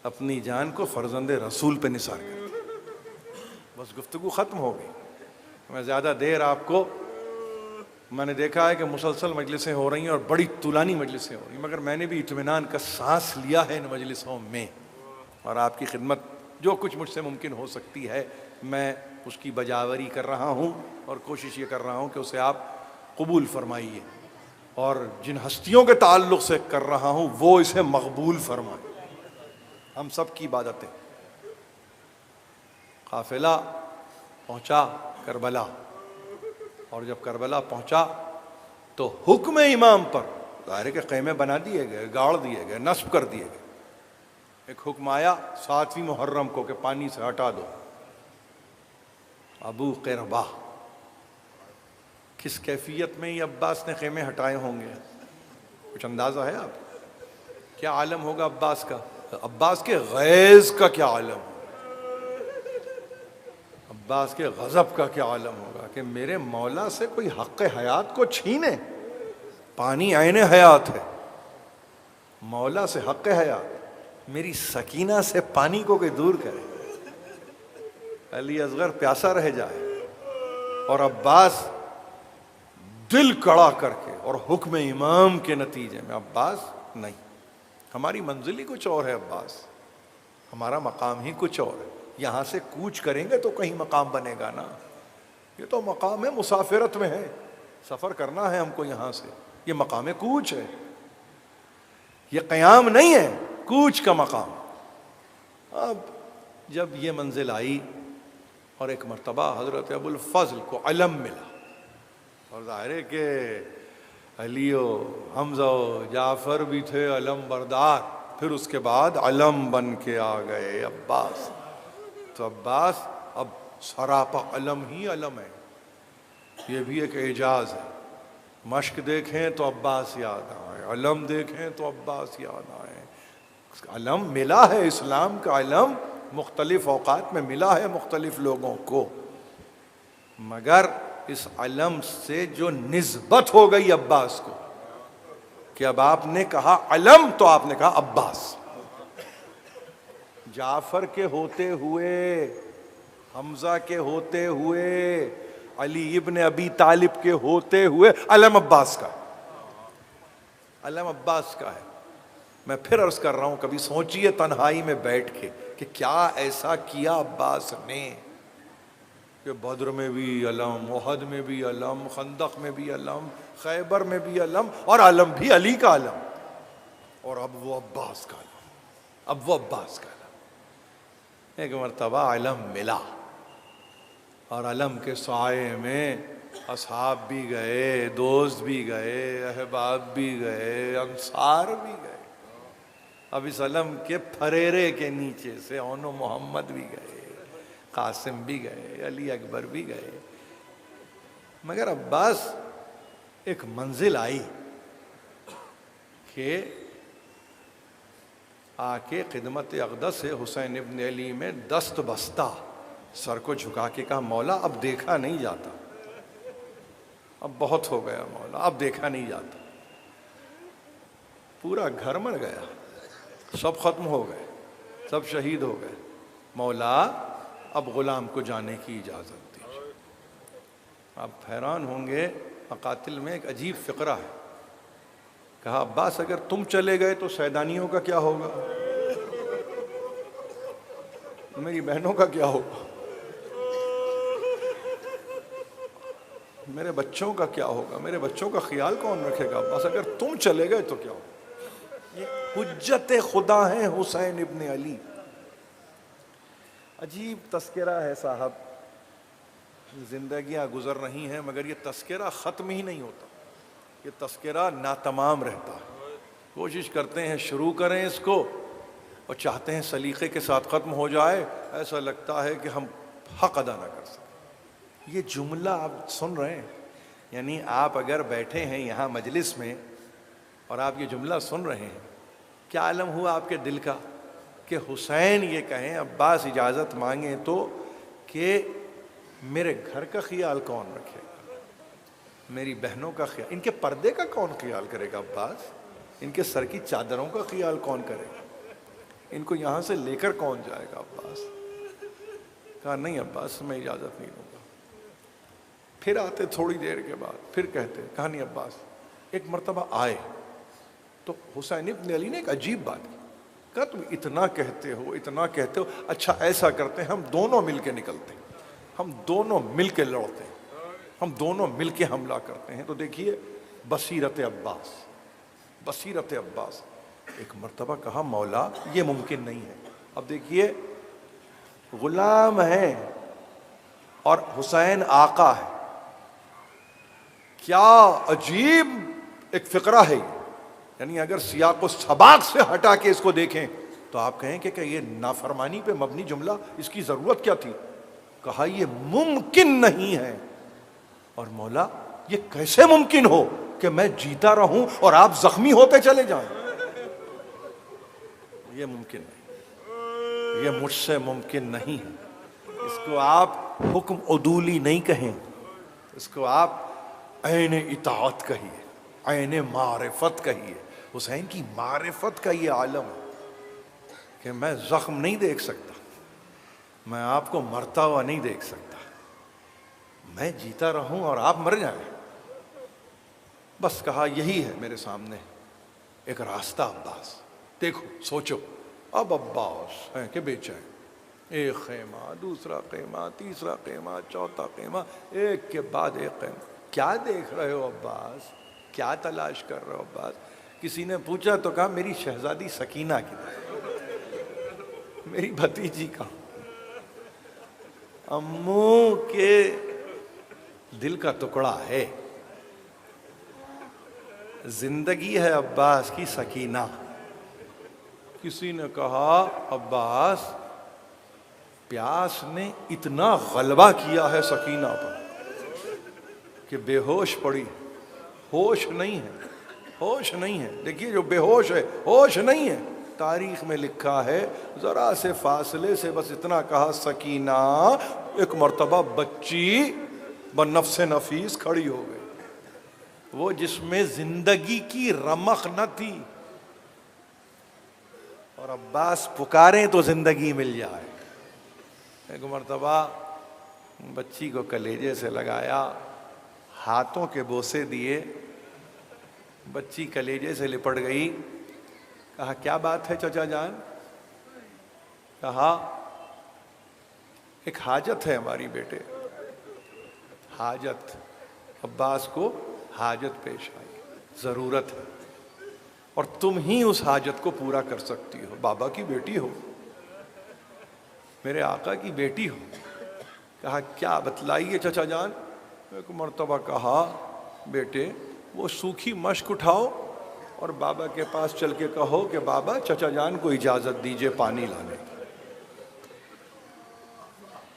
اپنی جان کو فرزند رسول پہ نثار کر دیا. بس گفتگو ختم ہو گئی. میں زیادہ دیر آپ کو، میں نے دیکھا ہے کہ مسلسل مجلسیں ہو رہی ہیں اور بڑی طولانی مجلسیں ہو رہی ہیں، مگر میں نے بھی اطمینان کا سانس لیا ہے ان مجلسوں میں. اور آپ کی خدمت جو کچھ مجھ سے ممکن ہو سکتی ہے میں اس کی بجاوری کر رہا ہوں اور کوشش یہ کر رہا ہوں کہ اسے آپ قبول فرمائیے، اور جن ہستیوں کے تعلق سے کر رہا ہوں وہ اسے مقبول فرمائیں. ہم سب کی عبادتیں. قافلہ پہنچا کربلا، اور جب کربلا پہنچا تو حکم امام پر ظاہر ہے کہ خیمے بنا دیے گئے، گاڑ دیے گئے، نصب کر دیے گئے. ایک حکم آیا 7ویں محرم کو کہ پانی سے ہٹا دو. ابو قربہ، کس کیفیت میں یہ عباس نے خیمے ہٹائے ہوں گے؟ کچھ اندازہ ہے آپ؟ کیا عالم ہوگا عباس کا؟ عباس کے غیظ کا کیا عالم ہوگا؟ عباس کے غضب کا کیا عالم ہوگا کہ میرے مولا سے کوئی حق حیات کو چھینے. پانی عین حیات ہے. مولا سے حق حیات، میری سکینہ سے پانی کو کوئی دور کرے. علی اصغر پیاسا رہ جائے اور عباس دل کڑا کر کے، اور حکم امام کے نتیجے میں عباس نہیں. ہماری منزل ہی کچھ اور ہے عباس، ہمارا مقام ہی کچھ اور ہے. یہاں سے کوچ کریں گے تو کہیں مقام بنے گا نا. یہ تو مقام ہے مسافرت میں ہے، سفر کرنا ہے ہم کو یہاں سے. یہ مقام کوچ ہے، یہ قیام نہیں ہے، کوچ کا مقام. اب جب یہ منزل آئی اور ایک مرتبہ حضرت ابو الفضل کو علم ملا، اور ظاہر ہے کہ علی و حمزہ و جعفر بھی تھے علم بردار، پھر اس کے بعد علم بن کے آ گئے عباس. تو عباس اب سراپا علم ہی علم ہے. یہ بھی ایک اعجاز ہے. مشق دیکھیں تو عباس یاد آئے، علم دیکھیں تو عباس یاد آئے. علم ملا ہے، اسلام کا علم مختلف اوقات میں ملا ہے مختلف لوگوں کو، مگر اس علم سے جو نسبت ہو گئی عباس کو کہ اب آپ نے کہا علم تو آپ نے کہا عباس. جعفر کے ہوتے ہوئے، حمزہ کے ہوتے ہوئے، علی ابن ابی طالب کے ہوتے ہوئے علم عباس کا، علم عباس کا ہے. میں پھر عرض کر رہا ہوں، کبھی سوچئے تنہائی میں بیٹھ کے کہ کیا ایسا کیا عباس نے. کہ بدر میں بھی علم، احد میں بھی علم، خندق میں بھی علم، خیبر میں بھی علم، اور علم بھی علی کا علم، اور اب وہ عباس کا علم، اب وہ عباس کا علم۔ ایک مرتبہ علم ملا، اور علم کے سائے میں اصحاب بھی گئے، دوست بھی گئے، احباب بھی گئے، انصار بھی گئے۔ اب اس علم کے پھریرے کے نیچے سے اون و محمد بھی گئے، قاسم بھی گئے، علی اکبر بھی گئے، مگر عباس ایک منزل آئی کہ آ کے خدمت اقدس سے حسین ابن علی میں دست بستہ، سر کو جھکا کے کہا مولا اب دیکھا نہیں جاتا، اب بہت ہو گیا مولا، اب دیکھا نہیں جاتا۔ پورا گھر مر گیا، سب ختم ہو گئے، سب شہید ہو گئے، مولا اب غلام کو جانے کی اجازت دیجیے۔ آپ حیران ہوں گے، مقاتل میں ایک عجیب فقرہ ہے۔ کہا عباس اگر تم چلے گئے تو سیدانیوں کا کیا ہوگا، میری بہنوں کا کیا ہوگا، میرے بچوں کا کیا ہوگا، میرے بچوں کا خیال کون رکھے گا عباس، اگر تم چلے گئے تو کیا ہوگا۔ یہ حجت خدا ہیں حسین ابن علی۔ عجیب تذکرہ ہے صاحب، زندگیاں گزر رہی ہیں مگر یہ تذکرہ ختم ہی نہیں ہوتا، یہ تذکرہ ناتمام رہتا ہے۔ کوشش کرتے ہیں شروع کریں اس کو اور چاہتے ہیں سلیقے کے ساتھ ختم ہو جائے، ایسا لگتا ہے کہ ہم حق ادا نہ کر سکیں۔ یہ جملہ آپ سن رہے ہیں، یعنی آپ اگر بیٹھے ہیں یہاں مجلس میں اور آپ یہ جملہ سن رہے ہیں، کیا عالم ہوا آپ کے دل کا کہ حسین یہ کہیں، عباس اجازت مانگیں تو کہ میرے گھر کا خیال کون رکھے گا، میری بہنوں کا خیال، ان کے پردے کا کون خیال کرے گا عباس، ان کے سر کی چادروں کا خیال کون کرے گا، ان کو یہاں سے لے کر کون جائے گا عباس۔ کہا نہیں عباس میں اجازت نہیں دوں گا۔ پھر آتے تھوڑی دیر کے بعد پھر کہتے، کہا نہیں عباس۔ ایک مرتبہ آئے تو حسین ابن علی نے ایک عجیب بات کی، کہا تم اتنا کہتے ہو، اتنا کہتے ہو، اچھا ایسا کرتے ہیں ہم دونوں مل کے نکلتے ہیں، ہم دونوں مل کے لڑتے ہیں، ہم دونوں مل کے حملہ کرتے ہیں۔ تو دیکھیے بصیرت عباس، بصیرت عباس۔ ایک مرتبہ کہا مولا یہ ممکن نہیں ہے۔ اب دیکھیے غلام ہیں اور حسین آقا ہے، کیا عجیب ایک فقرہ ہے، یعنی اگر سیاق و سباق سے ہٹا کے اس کو دیکھیں تو آپ کہیں کہ یہ نافرمانی پہ مبنی جملہ، اس کی ضرورت کیا تھی۔ کہا یہ ممکن نہیں ہے، اور مولا یہ کیسے ممکن ہو کہ میں جیتا رہوں اور آپ زخمی ہوتے چلے جائیں، یہ ممکن نہیں، یہ مجھ سے ممکن نہیں ہے۔ اس کو آپ حکم عدولی نہیں کہیں، اس کو آپ عین اطاعت کہیے، عین معرفت کہیے۔ حسین کی معرفت کا یہ عالم ہے کہ میں زخم نہیں دیکھ سکتا، میں آپ کو مرتا ہوا نہیں دیکھ سکتا، میں جیتا رہوں اور آپ مر جائیں۔ بس کہا یہی ہے میرے سامنے ایک راستہ عباس، دیکھو سوچو۔ اب عباس ہیں کہ بے چین، ایک خیمہ، دوسرا خیمہ، تیسرا خیمہ، چوتھا خیمہ، ایک کے بعد ایک خیمہ۔ کیا دیکھ رہے ہو عباس، کیا تلاش کر رہے ہو عباس؟ کسی نے پوچھا تو کہا میری شہزادی سکینہ کی، میری بھتیجی کا، امو کے دل کا ٹکڑا ہے، زندگی ہے عباس کی سکینہ۔ کسی نے کہا عباس پیاس نے اتنا غلبہ کیا ہے سکینہ پر کہ بے ہوش پڑی، ہوش نہیں ہے، ہوش نہیں ہے۔ دیکھیے جو بے ہوش ہے ہوش نہیں ہے۔ تاریخ میں لکھا ہے ذرا سے فاصلے سے بس اتنا کہا سکینہ، ایک مرتبہ بچی بنفس نفیس کھڑی ہو گئی، وہ جس میں زندگی کی رمق نہ تھی، اور عباس پکاریں تو زندگی مل جائے۔ ایک مرتبہ بچی کو کلیجے سے لگایا، ہاتھوں کے بوسے دیے، بچی کلیجے سے لپٹ گئی۔ کہا کیا بات ہے چچا جان؟ کہا ایک حاجت ہے ہماری بیٹے، حاجت، عباس کو حاجت پیش آئی، ضرورت ہے، اور تم ہی اس حاجت کو پورا کر سکتی ہو، بابا کی بیٹی ہو، میرے آقا کی بیٹی ہو۔ کہا کیا بتلائیے چچا جان؟ ایک مرتبہ کہا بیٹے وہ سوکھی مشک اٹھاؤ اور بابا کے پاس چل کے کہو کہ بابا چچا جان کو اجازت دیجئے پانی لانے کی۔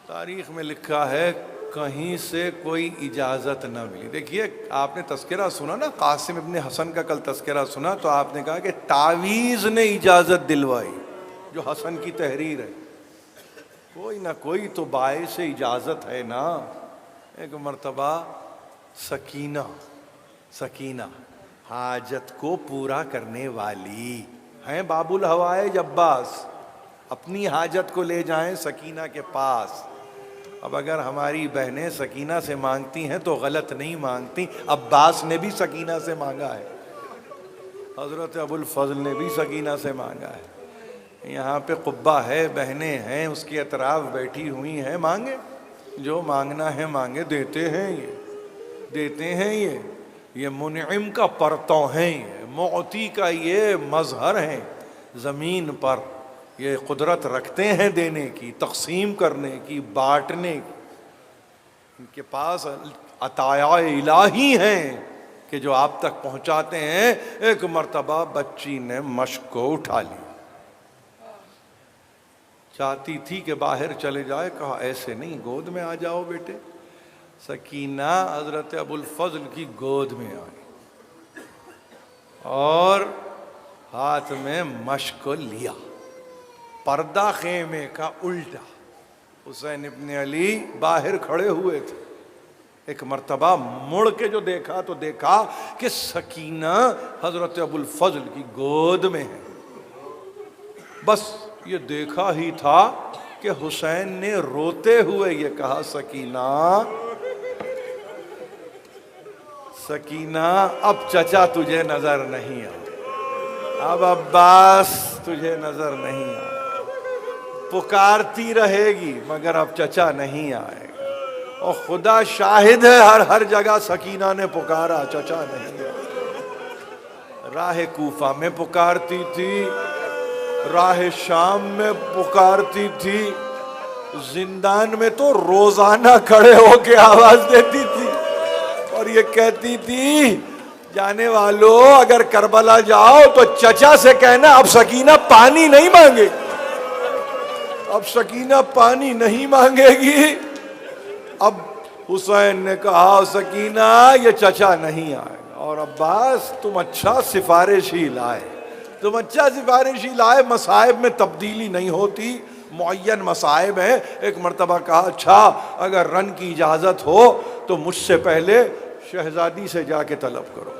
تاریخ میں لکھا ہے کہیں سے کوئی اجازت نہ ملی۔ دیکھیے آپ نے تذکرہ سنا نا، قاسم ابن حسن کا کل تذکرہ سنا، تو آپ نے کہا کہ تعویذ نے اجازت دلوائی، جو حسن کی تحریر ہے۔ کوئی نہ کوئی تو باعث اجازت ہے نا۔ ایک مرتبہ سکینہ حاجت کو پورا کرنے والی ہیں، باب الحوائج عباس اپنی حاجت کو لے جائیں سکینہ کے پاس۔ اب اگر ہماری بہنیں سکینہ سے مانگتی ہیں تو غلط نہیں مانگتی، عباس نے بھی سکینہ سے مانگا ہے، حضرت ابو الفضل نے بھی سکینہ سے مانگا ہے۔ یہاں پہ قبہ ہے، بہنیں ہیں اس کے اطراف بیٹھی ہوئی ہیں، مانگے جو مانگنا ہے مانگے، دیتے ہیں یہ منعم کا پرتو ہیں، یہ معطی کا یہ مظہر ہیں، زمین پر یہ قدرت رکھتے ہیں دینے کی، تقسیم کرنے کی، بانٹنے کی۔ ان کے پاس عطایا الہی ہیں کہ جو آپ تک پہنچاتے ہیں۔ ایک مرتبہ بچی نے مشک کو اٹھا لیا، چاہتی تھی کہ باہر چلے جائے، کہا ایسے نہیں، گود میں آ جاؤ بیٹے۔ سکینہ حضرت ابو الفضل کی گود میں آئی اور ہاتھ میں مشک کو لیا، پردہ خیمے کا الٹا۔ حسین ابن علی باہر کھڑے ہوئے تھے، ایک مرتبہ مڑ کے جو دیکھا تو دیکھا کہ سکینہ حضرت ابو الفضل کی گود میں ہے۔ بس یہ دیکھا ہی تھا کہ حسین نے روتے ہوئے یہ کہا سکینہ اب چچا تجھے نظر نہیں آئے، اب عباس تجھے نظر نہیں آئے، پکارتی رہے گی مگر اب چچا نہیں آئے گا۔ اور خدا شاہد ہے ہر جگہ سکینہ نے پکارا، چچا نہیں آئے۔ راہ کوفہ میں پکارتی تھی، راہ شام میں پکارتی تھی، زندان میں تو روزانہ کھڑے ہو کے آواز دیتی تھی اور یہ کہتی تھی جانے والو اگر کربلا جاؤ تو چچا سے کہنا اب سکینہ پانی نہیں مانگے گی، اب سکینہ پانی نہیں مانگے گی۔ اب حسین نے کہا سکینہ یہ چچا نہیں آئے گا، اور عباس تم اچھا سفارشی لائے، مصائب میں تبدیلی نہیں ہوتی، معین مصائب ہیں۔ ایک مرتبہ کہا اچھا اگر رن کی اجازت ہو تو مجھ سے پہلے شہزادی سے جا کے طلب کرو،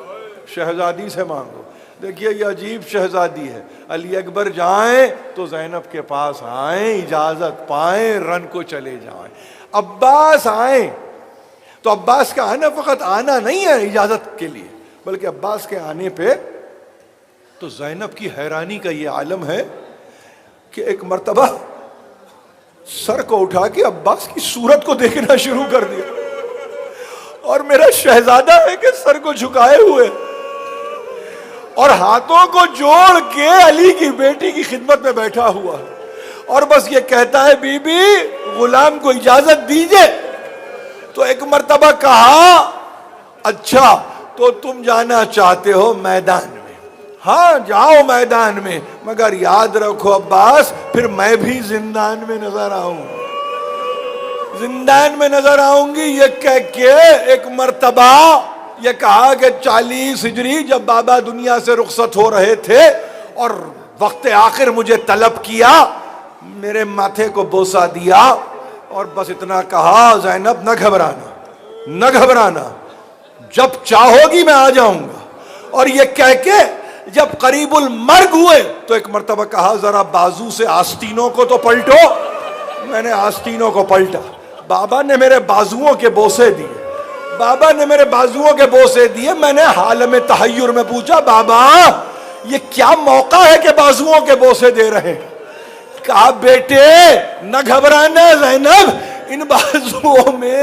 شہزادی سے مانگو۔ دیکھیے یہ عجیب شہزادی ہے، علی اکبر جائیں تو زینب کے پاس آئیں، اجازت پائیں، رن کو چلے جائیں۔ عباس آئیں تو عباس کا آنا فقط آنا نہیں ہے اجازت کے لیے، بلکہ عباس کے آنے پہ تو زینب کی حیرانی کا یہ عالم ہے کہ ایک مرتبہ سر کو اٹھا کے عباس کی صورت کو دیکھنا شروع کر دیا، اور میرا شہزادہ ہے کہ سر کو جھکائے ہوئے اور ہاتھوں کو جوڑ کے علی کی بیٹی کی خدمت میں بیٹھا ہوا ہے، اور بس یہ کہتا ہے بی بی غلام کو اجازت دیجئے۔ تو ایک مرتبہ کہا اچھا تو تم جانا چاہتے ہو میدان میں، ہاں جاؤ میدان میں، مگر یاد رکھو عباس پھر میں بھی زندان میں نظر آؤں، زندان میں نظر آؤں گی۔ یہ کہہ کے ایک مرتبہ یہ کہا کہ 40 ہجری جب بابا دنیا سے رخصت ہو رہے تھے اور وقت آخر مجھے طلب کیا، میرے ماتھے کو بوسہ دیا اور بس اتنا کہا زینب نہ گھبرانا، جب چاہو گی میں آ جاؤں گا۔ اور یہ کہہ کے جب قریب المرگ ہوئے تو ایک مرتبہ کہا ذرا بازو سے آستینوں کو تو پلٹو۔ میں نے آستینوں کو پلٹا، بابا نے میرے بازوؤں کے بوسے دیے، میں نے حالم تحیر میں پوچھا بابا یہ کیا موقع ہے کہ بازوؤں کے بوسے دے رہے ہیں؟ کہا بیٹے نہ گھبرانا زینب، ان بازوؤں میں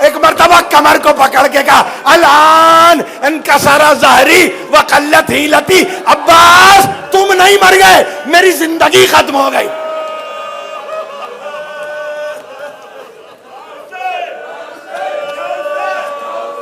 ایک مرتبہ کمر کو پکڑ کے کہا الان انکسر ظہری وقلت حیلتی، عباس تم نہیں مر گئے، میری زندگی ختم ہو گئی.